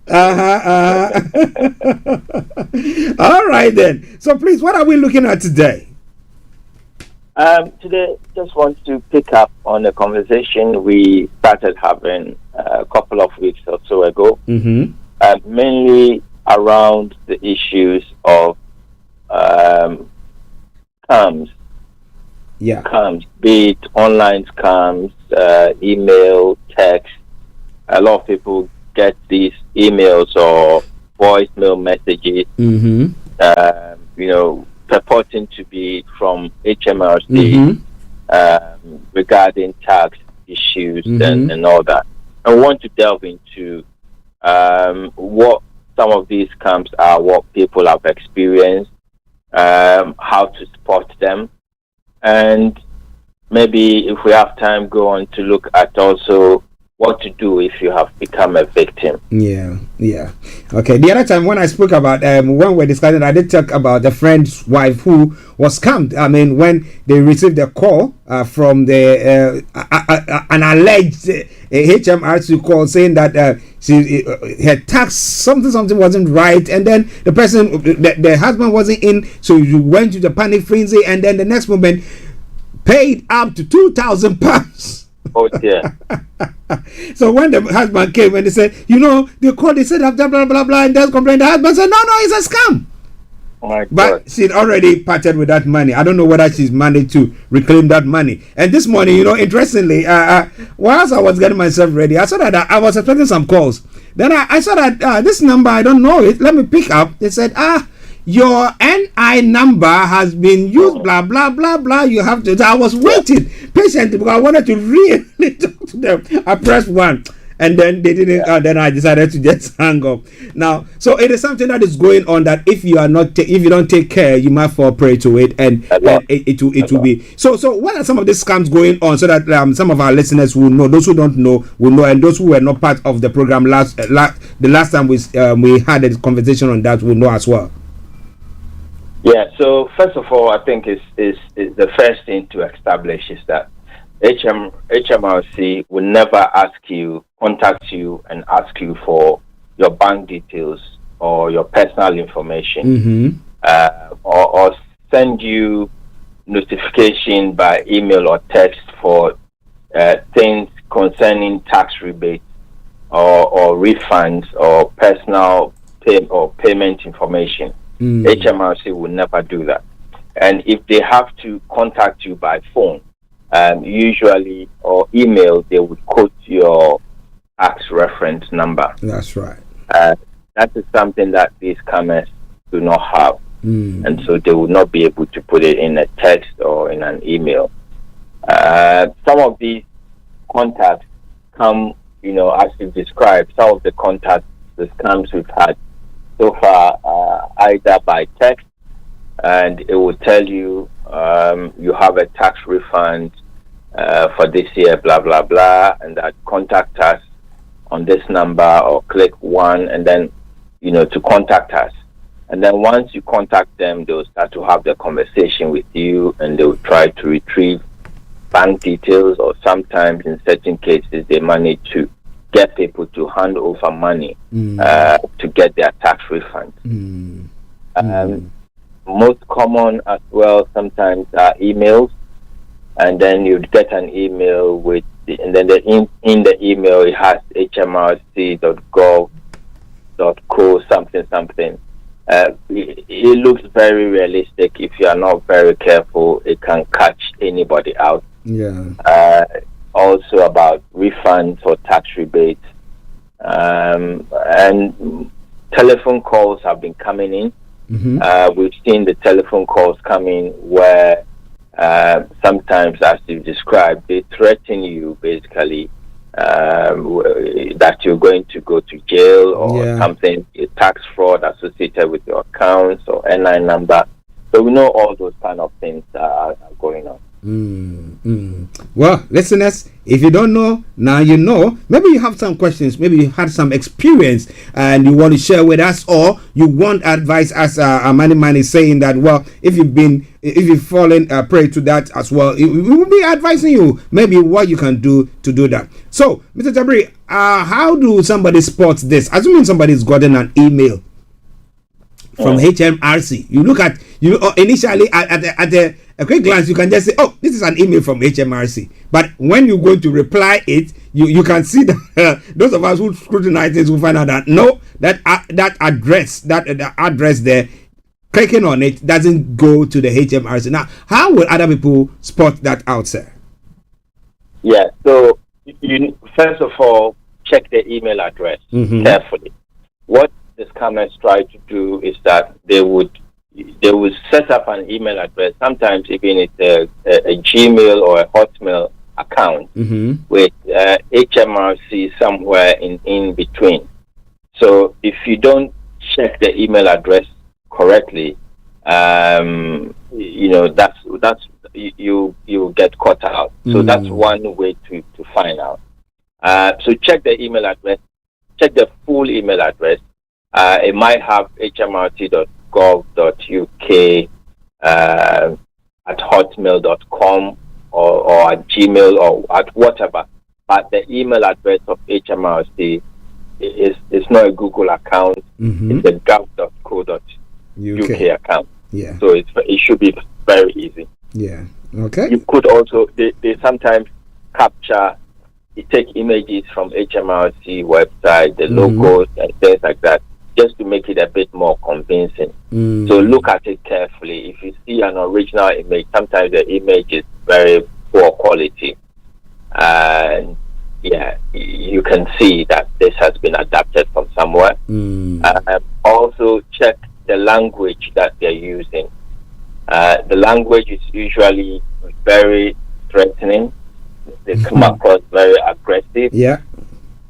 All right then. So please, what are we looking at today?
Today, just want to pick up on a conversation we started having a couple of weeks or so ago. Mainly around the issues of scams.
Yeah.
Scams, be it online scams, email, text. A lot of people get these emails or voicemail messages, purporting to be from HMRC regarding tax issues and all that. I want to delve into what some of these scams are, what people have experienced, how to spot them, and maybe if we have time, go on to look at also what to do if you have become a victim.
Yeah. Okay. The other time when I spoke about when we were discussing, I did talk about the friend's wife who was scammed. I mean, when they received a call from the an alleged HMRC call saying that her tax something wasn't right, and then the person, the husband wasn't in, so you went to the panic frenzy, and then the next moment paid up to £2,000.
Oh dear.
So when the husband came and they said, they called, they said after blah blah blah, and there's complaint. The husband said, no, it's a scam.
Oh my
but
God.
She'd already parted with that money. I don't know whether she's managed to reclaim that money. And this morning, interestingly, whilst I was getting myself ready, I saw that I was expecting some calls. Then I saw that this number, I don't know it. Let me pick up. They said, your NI number has been used, blah, blah, blah, blah. You have to. I was waiting patiently because I wanted to really talk to them. I pressed 1 and then they didn't. Then I decided to just hang up. Now, so it is something that is going on that if you are not, if you don't take care, you might fall prey to it, and it will be. So what are some of these scams going on so that some of our listeners will know, those who don't know will know, and those who were not part of the program the last time we had a conversation on that will know as well.
Yeah, so first of all, I think is the first thing to establish is that HMRC will never contact you and ask you for your bank details or your personal information, or send you notification by email or text for things concerning tax rebates or refunds or personal payment information. HMRC will never do that. And if they have to contact you by phone, usually or email, they would quote your tax reference number.
That's right.
That is something that these scammers do not have. And so they will not be able to put it in a text or in an email. Some of these contacts come, as you've described, some of the contacts, the scams we've had so far, either by text, and it will tell you you have a tax refund for this year, blah blah blah, and that contact us on this number or click 1, and then to contact us. And then once you contact them, they'll start to have the conversation with you, and they'll try to retrieve bank details, or sometimes in certain cases they manage to get people to hand over money to get their tax refund. most common as well sometimes are emails, and then you'd get an email with and then in the email it has hmrc.gov.co something. It looks very realistic. If you are not very careful, it can catch anybody out. Also about refunds or tax rebates, and telephone calls have been coming in. We've seen the telephone calls coming where sometimes, as you described, they threaten you basically that you're going to go to jail or something, a tax fraud associated with your accounts or NI number. So we know all those kind of things are going on.
Well, listeners, if you don't know, now you know. Maybe you have some questions, maybe you had some experience and you want to share with us, or you want advice, as Amani Man is saying that, well, if you've fallen prey to that as well, we will be advising you maybe what you can do to do that. So, Mr. Tabiri, how do somebody spot this? Assuming somebody's gotten an email from HMRC, you look at initially at a quick glance, you can just say, oh, this is an email from HMRC. But when you're going to reply it, you can see that those of us who scrutinize this will find out that no, that address there, clicking on it doesn't go to the HMRC. Now, how will other people spot that out, sir?
Yeah, so you first of all check the email address carefully. What the scammers try to do is that they would set up an email address, sometimes even it's a Gmail or a Hotmail account with HMRC somewhere in between. So if you don't check the email address correctly, you get caught out. So that's one way to find out. So check the email address, check the full email address. It might have hmrc.gov.uk at hotmail.com or at Gmail or at whatever. But the email address of HMRC is not a Google account. It's a gov.co.uk account.
Yeah.
So it should be very easy.
Yeah. Okay.
You could also they sometimes take images from HMRC website, the logos and things like that, just to make it a bit more convincing. So look at it carefully. If you see an original image, sometimes the image is very poor quality, and you can see that this has been adapted from somewhere. Also check the language that they're using. The language is usually very threatening. They come across very aggressive.
Yeah.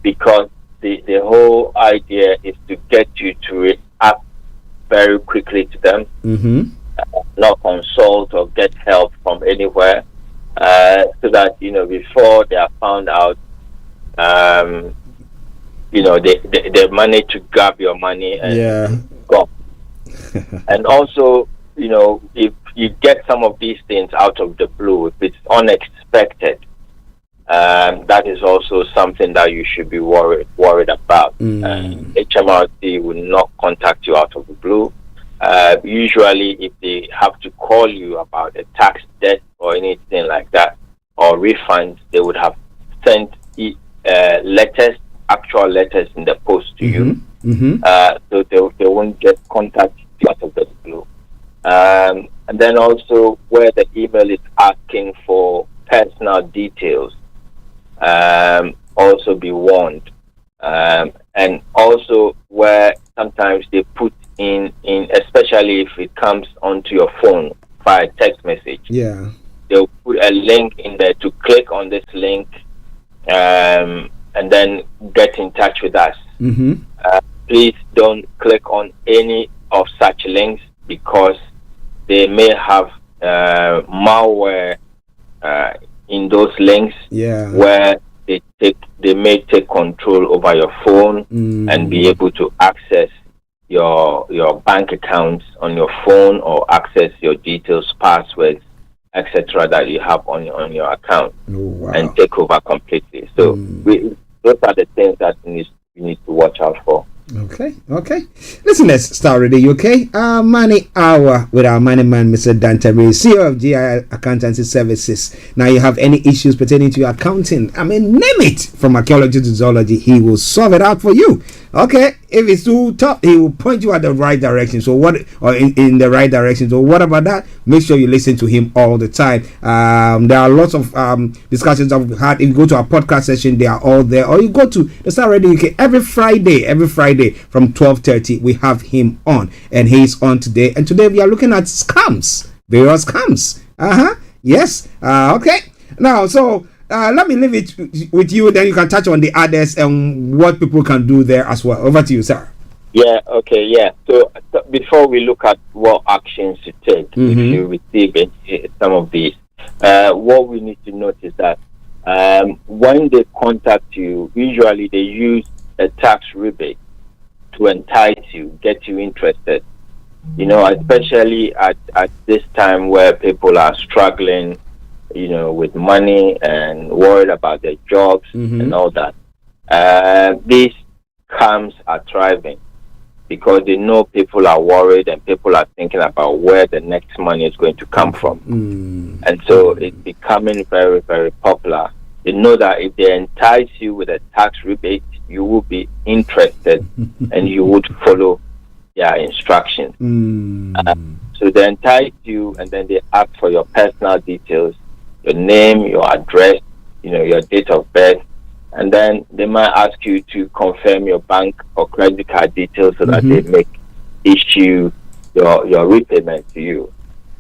Because the whole idea is to get you to react very quickly to them, not consult or get help from anywhere, so that before they are found out, they manage to grab your money and go. And also, if you get some of these things out of the blue, if it's unexpected, that is also something that you should be worried about. HMRC will not contact you out of the blue. Usually, if they have to call you about a tax debt or anything like that, or refunds, they would have sent actual letters in the post to you. So they won't get contact you out of the blue. And then also where the email is asking for personal details, also be warned. And also where sometimes they put in especially if it comes onto your phone via text message, they'll put a link in there to click on this link and then get in touch with us. Please don't click on any of such links, because they may have malware in those links, where they may take control over your phone and be able to access your bank accounts on your phone, or access your details, passwords, etc. that you have on your account, and take over completely. So those are the things that you need to watch out for.
Okay. Listeners, Star Radio UK, Money Hour with our money man, Mr. Dan Tabiri, CEO of GI Accountancy Services. Now, you have any issues pertaining to your accounting, name it, from archaeology to zoology, he will solve it out for you. Okay, if it's too tough, he will point you at the right direction. So in the right direction. So what about that? Make sure you listen to him all the time. There are lots of discussions that we've had. If you go to our podcast session, they are all there. Or you go to the Star Radio UK every Friday from 12:30. We have him on, and he's on today. And today we are looking at scams, various scams. Yes. Okay. Now, so. Let me leave it with you, then you can touch on the others and what people can do there as well. Over to you, sir.
Yeah, okay, yeah. So before we look at what actions to take if you receive some of these, what we need to note is that when they contact you, usually they use a tax rebate to entice you, get you interested. Especially at this time where people are struggling, with money and worried about their jobs and all that. These scams are thriving because they know people are worried and people are thinking about where the next money is going to come from. And so it's becoming very, very popular. They know that if they entice you with a tax rebate, you will be interested and you would follow their instructions. So they entice you and then they ask for your personal details, your name, your address, your date of birth, and then they might ask you to confirm your bank or credit card details so that they make issue your repayment to you.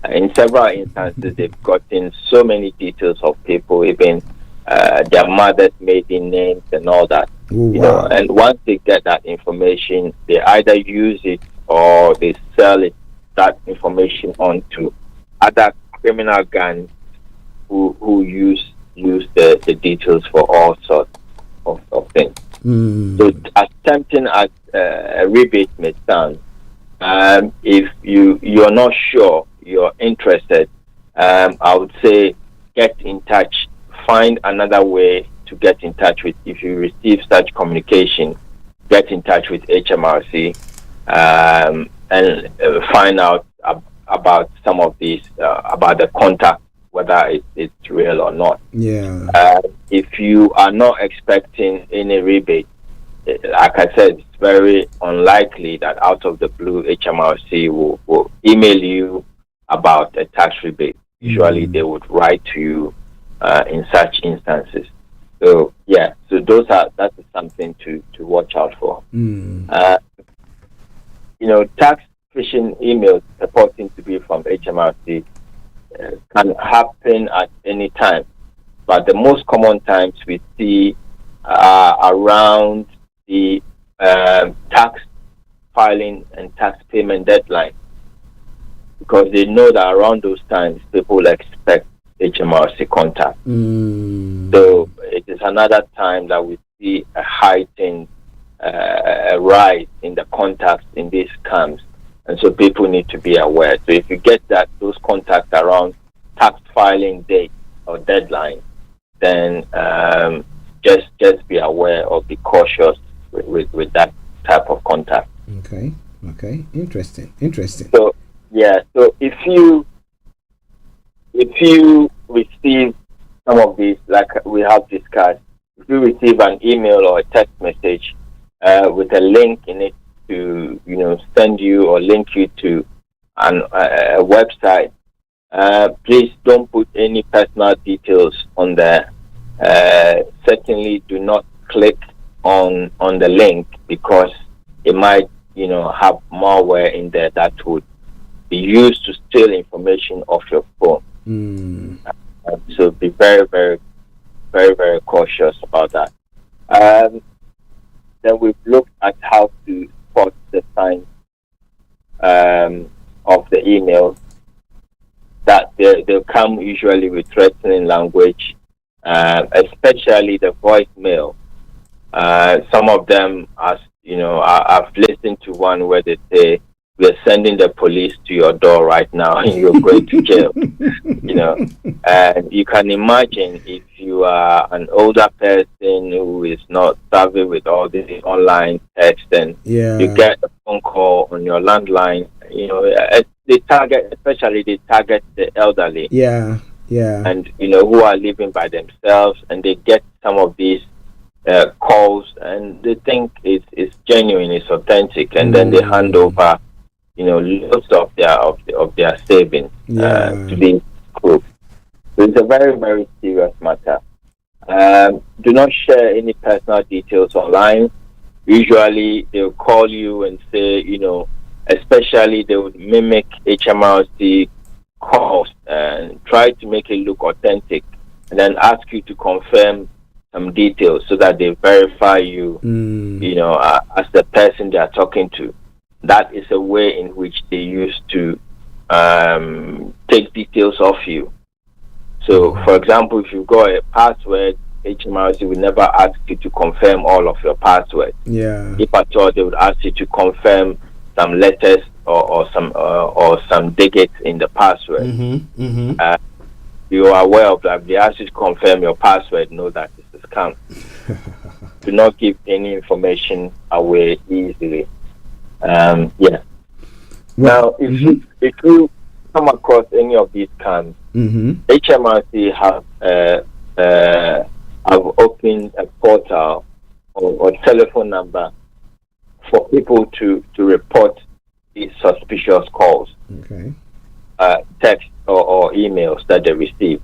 In several instances, they've gotten so many details of people, even their mother's maiden names and all that. And once they get that information, they either use it or they sell that information on to other criminal gangs who use the details for all sorts of things. So as tempting as a rebate may sound, if you're not sure, you're interested, I would say get in touch, find another way to get in touch with. If you receive such communication, get in touch with HMRC and find out about some of these, about the contact, whether it's real or not. If you are not expecting any rebate, like I said, it's very unlikely that out of the blue HMRC will email you about a tax rebate. Usually they would write to you in such instances. So that's something to watch out for. Tax phishing emails purporting to be from HMRC can happen at any time, but the most common times we see around the tax filing and tax payment deadline, because they know that around those times people expect HMRC contact. So it is another time that we see a heightened rise in the contacts in these scams. And so people need to be aware. So if you get those contacts around tax filing date or deadline, then just be aware or be cautious with that type of contact.
Okay. Interesting.
So if you receive some of these, like we have discussed, if you receive an email or a text message with a link in it to send you or link you to a website, please don't put any personal details on there. Certainly do not click on the link, because it might have malware in there that would be used to steal information off your phone. So be very, very, very, very cautious about that. Then we've looked at how to spot the signs of the email, that they'll come usually with threatening language, especially the voicemail. Some of them, as I've listened to one where they say, we're sending the police to your door right now and you're going to jail. And you can imagine if you are an older person who is not savvy with all this online text, and you get a phone call on your landline, they target the elderly. And who are living by themselves, and they get some of these calls and they think it's genuine, it's authentic, and then they hand over lots of their savings to these groups. So it's a very, very serious matter. Do not share any personal details online. Usually they'll call you and say, especially they would mimic HMRC calls and try to make it look authentic, and then ask you to confirm some details so that they verify you, as the person they are talking to. That is a way in which they used to take details of you. So, for example, if you've got a password, HMRC will never ask you to confirm all of your passwords. If at all, they would ask you to confirm some letters or some digits in the password. You are aware of that. If they ask you to confirm your password, know that it's a scam. Do not give any information away easily. Now, if you come across any of these scams, HMRC have opened a portal or telephone number for people to report these suspicious calls, text or emails that they receive.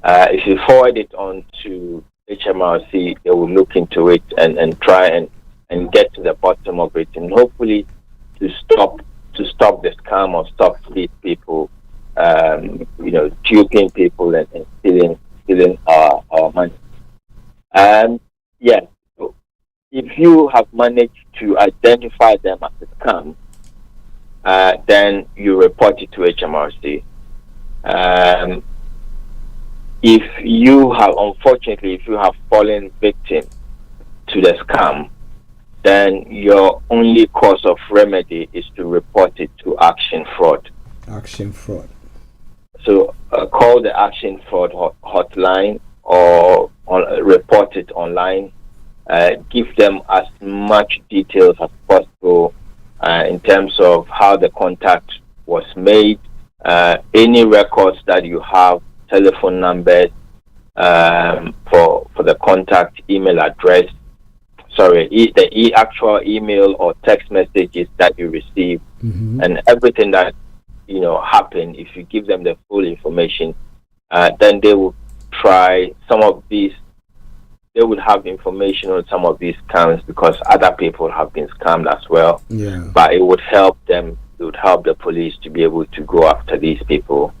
If you forward it on to HMRC, they will look into it and try and get to the bottom of it, and hopefully to stop the scam or stop these people, duping people and stealing our money. So if you have managed to identify them as a scam, then you report it to HMRC. If you have fallen victim to the scam, then your only course of remedy is to report it to Action Fraud. So call the Action Fraud hotline or report it online. Give them as much details as possible in terms of how the contact was made, any records that you have, telephone numbers for the contact, email address, the actual email or text messages that you receive, and everything that happened. If you give them the full information, then they will try some of these. They would have information on some of these scams because other people have been scammed as well. But it would help them. It would help the police to be able to go after these people.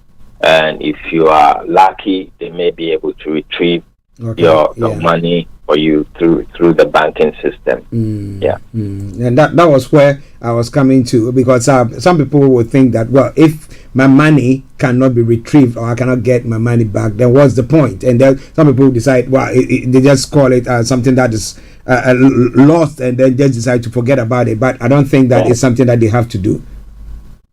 And if you are lucky, they may be able to retrieve your money for you through the banking system.
And that was where I was coming to, because some people would think that, well, if my money cannot be retrieved or I cannot get my money back, then what's the point? And then some people decide, well, they just call it something that is lost, and then just decide to forget about it. But I don't think that is something that they have to do.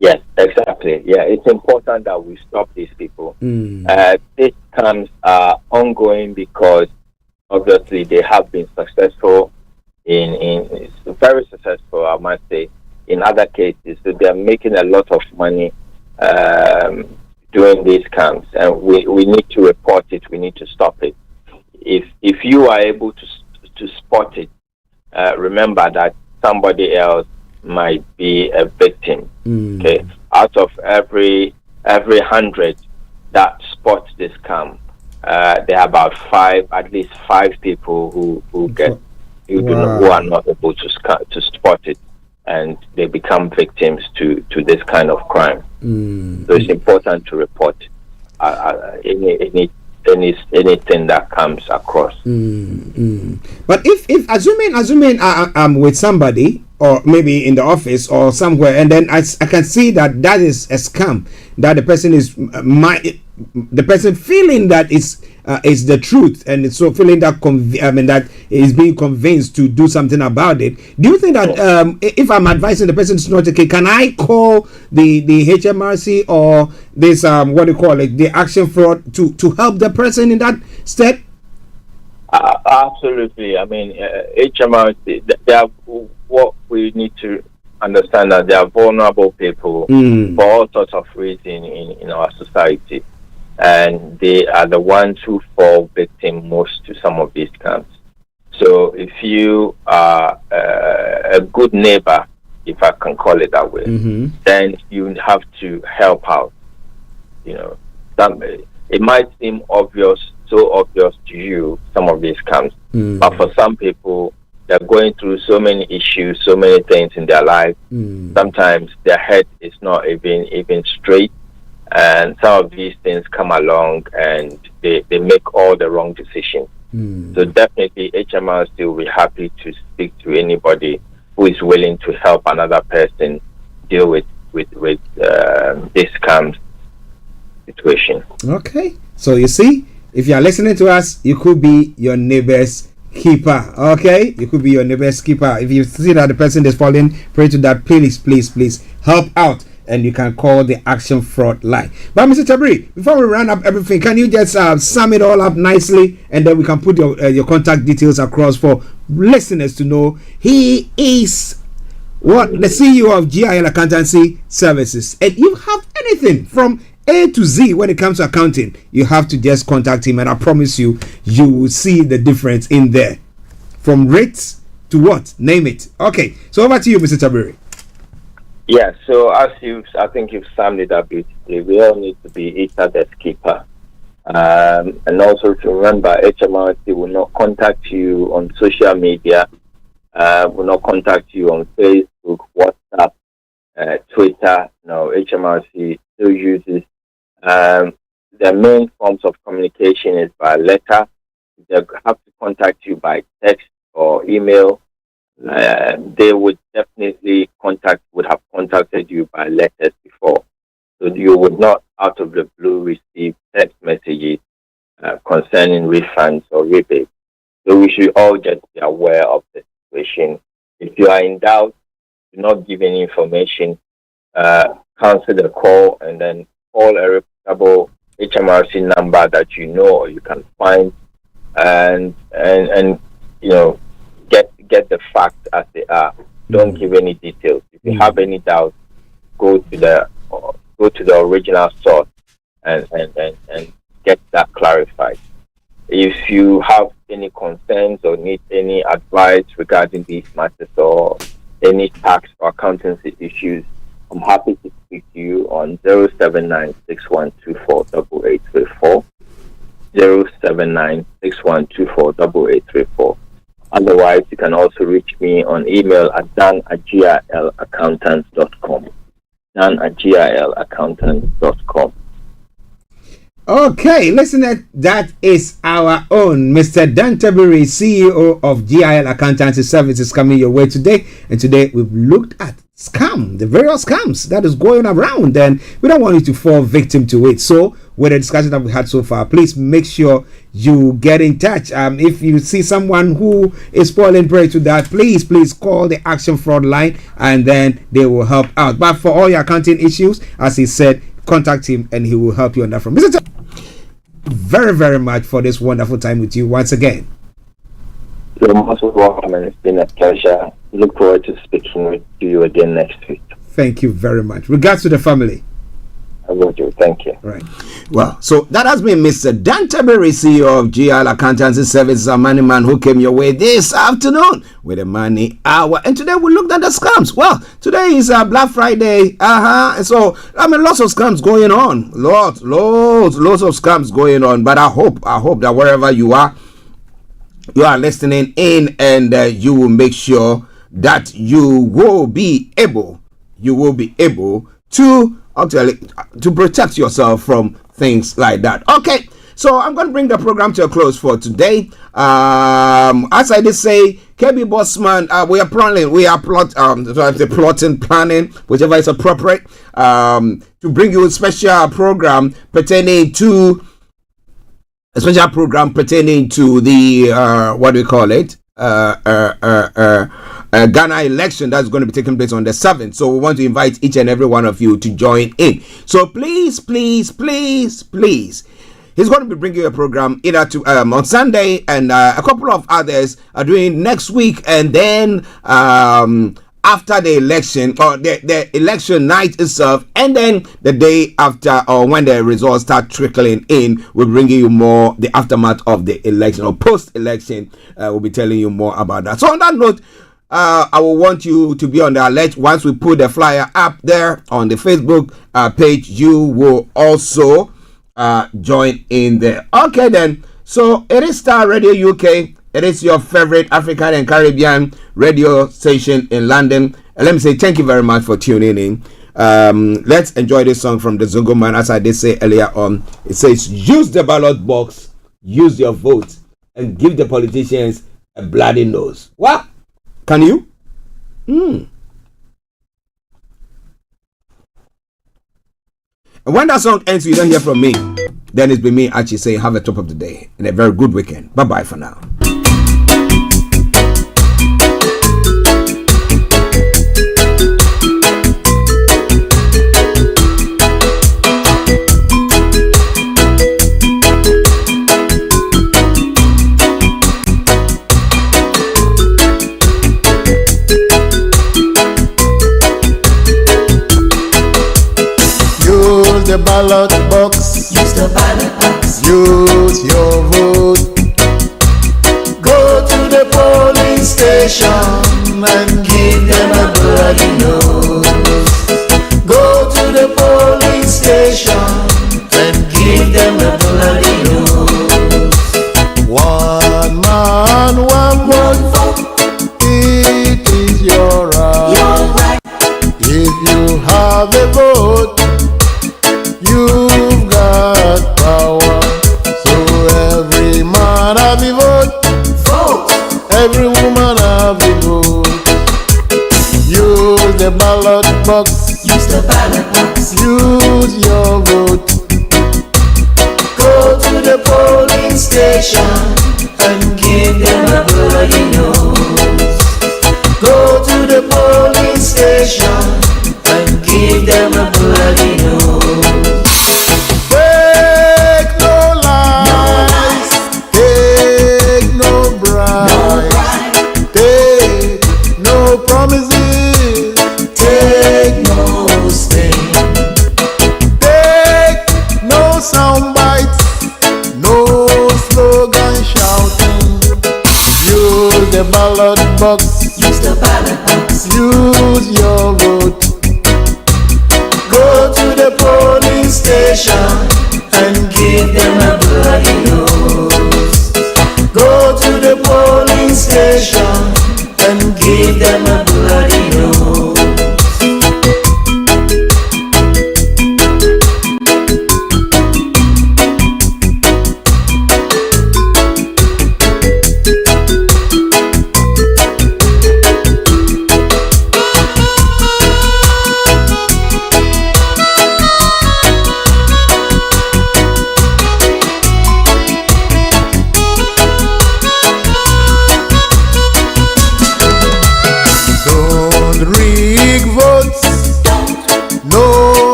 Yes, exactly. Yeah, it's important that we stop these people. These scams are ongoing because obviously they have been successful in very successful, I must say, in other cases. So they're making a lot of money doing these scams, and we need to report it. We need to stop it. If you are able to spot it, remember that somebody else might be a victim. Okay, out of every 100 that spot this scam, there are about at least five people who are not able to spot it, and they become victims to this kind of crime. So it's important to report anything that comes across.
But if assuming I'm with somebody, or maybe in the office or somewhere, and then I can see that is a scam, that the person is the person feeling that it's is the truth, and so feeling that that is being convinced to do something about it. Do you think that if I'm advising the person to not okay, can I call the HMRC or this what do you call it, the action fraud to help the person in that step?
Absolutely. I mean, HMRC, they are, what we need to understand that they are vulnerable people for all sorts of reasons in our society, and they are the ones who fall victim most to some of these scams. So if you are a good neighbor, if I can call it that way, then you have to help out. You know, it might seem obvious, so obvious to you, some of these scams, but for some people, they're going through so many issues, so many things in their life. Sometimes their head is not even straight, and some of these things come along and they make all the wrong decisions. So definitely HMRC will be happy to speak to anybody who is willing to help another person deal with this scam situation.
Okay, so you see, if you are listening to us, you could be your neighbor's keeper. Okay, you could be your neighbor's keeper. If you see that the person is falling prey to that, please help out, and you can call the action fraud line. But Mr. Tabiri, before we round up everything, can you just sum it all up nicely, and then we can put your contact details across for listeners to know. He is the CEO of GIL Accountancy Services, and you have anything from A to Z when it comes to accounting, you have to just contact him, and I promise you, you will see the difference in there. From rates to what? Name it. Okay, so over to you, Mr. Tabiri.
Yeah, so I think you've summed it up beautifully. We all need to be each other's keeper. And also to remember, HMRC will not contact you on social media, will not contact you on Facebook, WhatsApp, Twitter. No, HMRC still uses their main forms of communication is by letter. They have to contact you by text or email. They would definitely would have contacted you by letters before. So you would not, out of the blue, receive text messages concerning refunds or rebates. So we should all just be aware of the situation. If you are in doubt, do not give any information. Cancel the call and then call a reputable HMRC number that you know or you can find, and you know, get the facts as they are. Don't give any details. If you have any doubt, go to the original source and get that clarified. If you have any concerns or need any advice regarding these matters or any tax or accountancy issues, I'm happy to speak to you on 079-6124-8834, 079-6124-8834. Otherwise, you can also reach me on email at dan@gilaccountants.com. dan@gilaccountants.com.
Okay, listener, that is our own Mr. Dan Tabiri, CEO of GIL Accountancy Services, coming your way today. And today we've looked at the various scams that is going around, and we don't want you to fall victim to it. So with the discussion that we had so far, please make sure you get in touch. If you see someone who is falling prey to that, please call the action fraud line, and then they will help out. But for all your accounting issues, as he said, contact him and he will help you on that front. Mr. Very, very much for this wonderful time with you once again.
You're most welcome, and it's been a pleasure. Look forward to speaking with you again next week.
Thank you very much. Regards to the family.
I will do. Thank you.
Right. Well, so that has been Mr. Dan Tabiri, CEO of GIL Accountancy Services, a money man who came your way this afternoon with a money hour. And today we looked at the scams. Well, today is Black Friday. And so, I mean, lots of scams going on. Lots of scams going on. But I hope that wherever you are listening in, and you will make sure that you will be able to protect yourself from things like that. Okay, so I'm going to bring the program to a close for today. As I did say, KB Bossman, we are planning, whichever is appropriate, to bring you a special program pertaining to a special program pertaining to the what do we call it? Ghana election that's going to be taking place on the 7th. So we want to invite each and every one of you to join in. So please, please, please, please. He's going to be bringing a program either to on Sunday, and a couple of others are doing next week, and then after the election, or the election night itself, and then the day after, or when the results start trickling in, we're bringing you more the aftermath of the election or post-election. We'll be telling you more about that. So on that note, I will want you to be on the alert. Once we put the flyer up there on the Facebook page, you will also join in there. Okay then, so it is Starr Radio UK. It is your favorite African and Caribbean radio station in London. And let me say thank you very much for tuning in. Let's enjoy this song from the Zungo Man. As I did say earlier on, it says, use the ballot box, use your vote, and give the politicians a bloody nose. What? Can you? And when that song ends, you don't hear from me. Then it's been me, Archie, saying have a top of the day and a very good weekend. Bye-bye for now.
The ballot box. Use the ballot box. Use your vote. Go to the polling station and give them a bloody nose. Go to the polling station and give them a bloody nose. One man, one vote. It is your right. If you have a vote, you've got power. So every man have a vote. Vote. Every woman have a vote. Use the ballot box. Use the ballot box. Use your vote. Go to the polling station and give them a bloody nose. Go to the polling station and give them a bloody nose. Promises, take no sting, take no sound bites, no slogan shouting. Use the ballot box, use the ballot box, use your vote. Go to the polling station and give them a bloody nose. Go to the polling station and give them a bloody nose.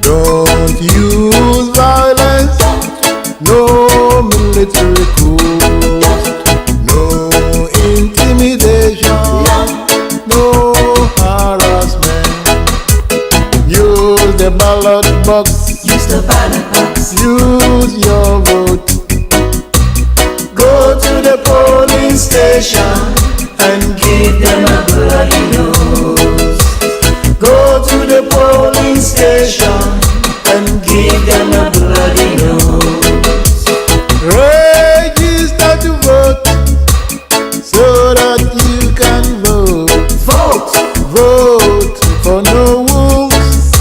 Don't use violence, no military coups, no intimidation, no harassment. Use the ballot box, use the ballot box, use your vote. Go to the polling station and give them a bloody nose. Go to the polling station and give them a bloody nose. Register to vote so that you can vote. Vote! Vote for no wolves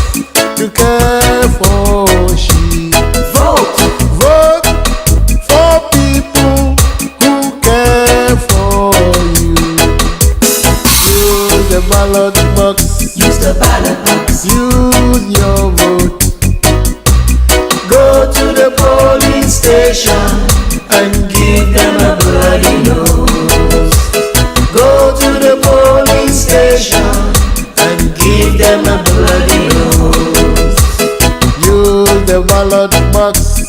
to care for sheep. Vote! Vote for people who care for you. Use the ballot box. Use the ballot box. Use your vote. Go to police station and give them a bloody nose. Go to the police station and give them a bloody nose.
Use the ballot box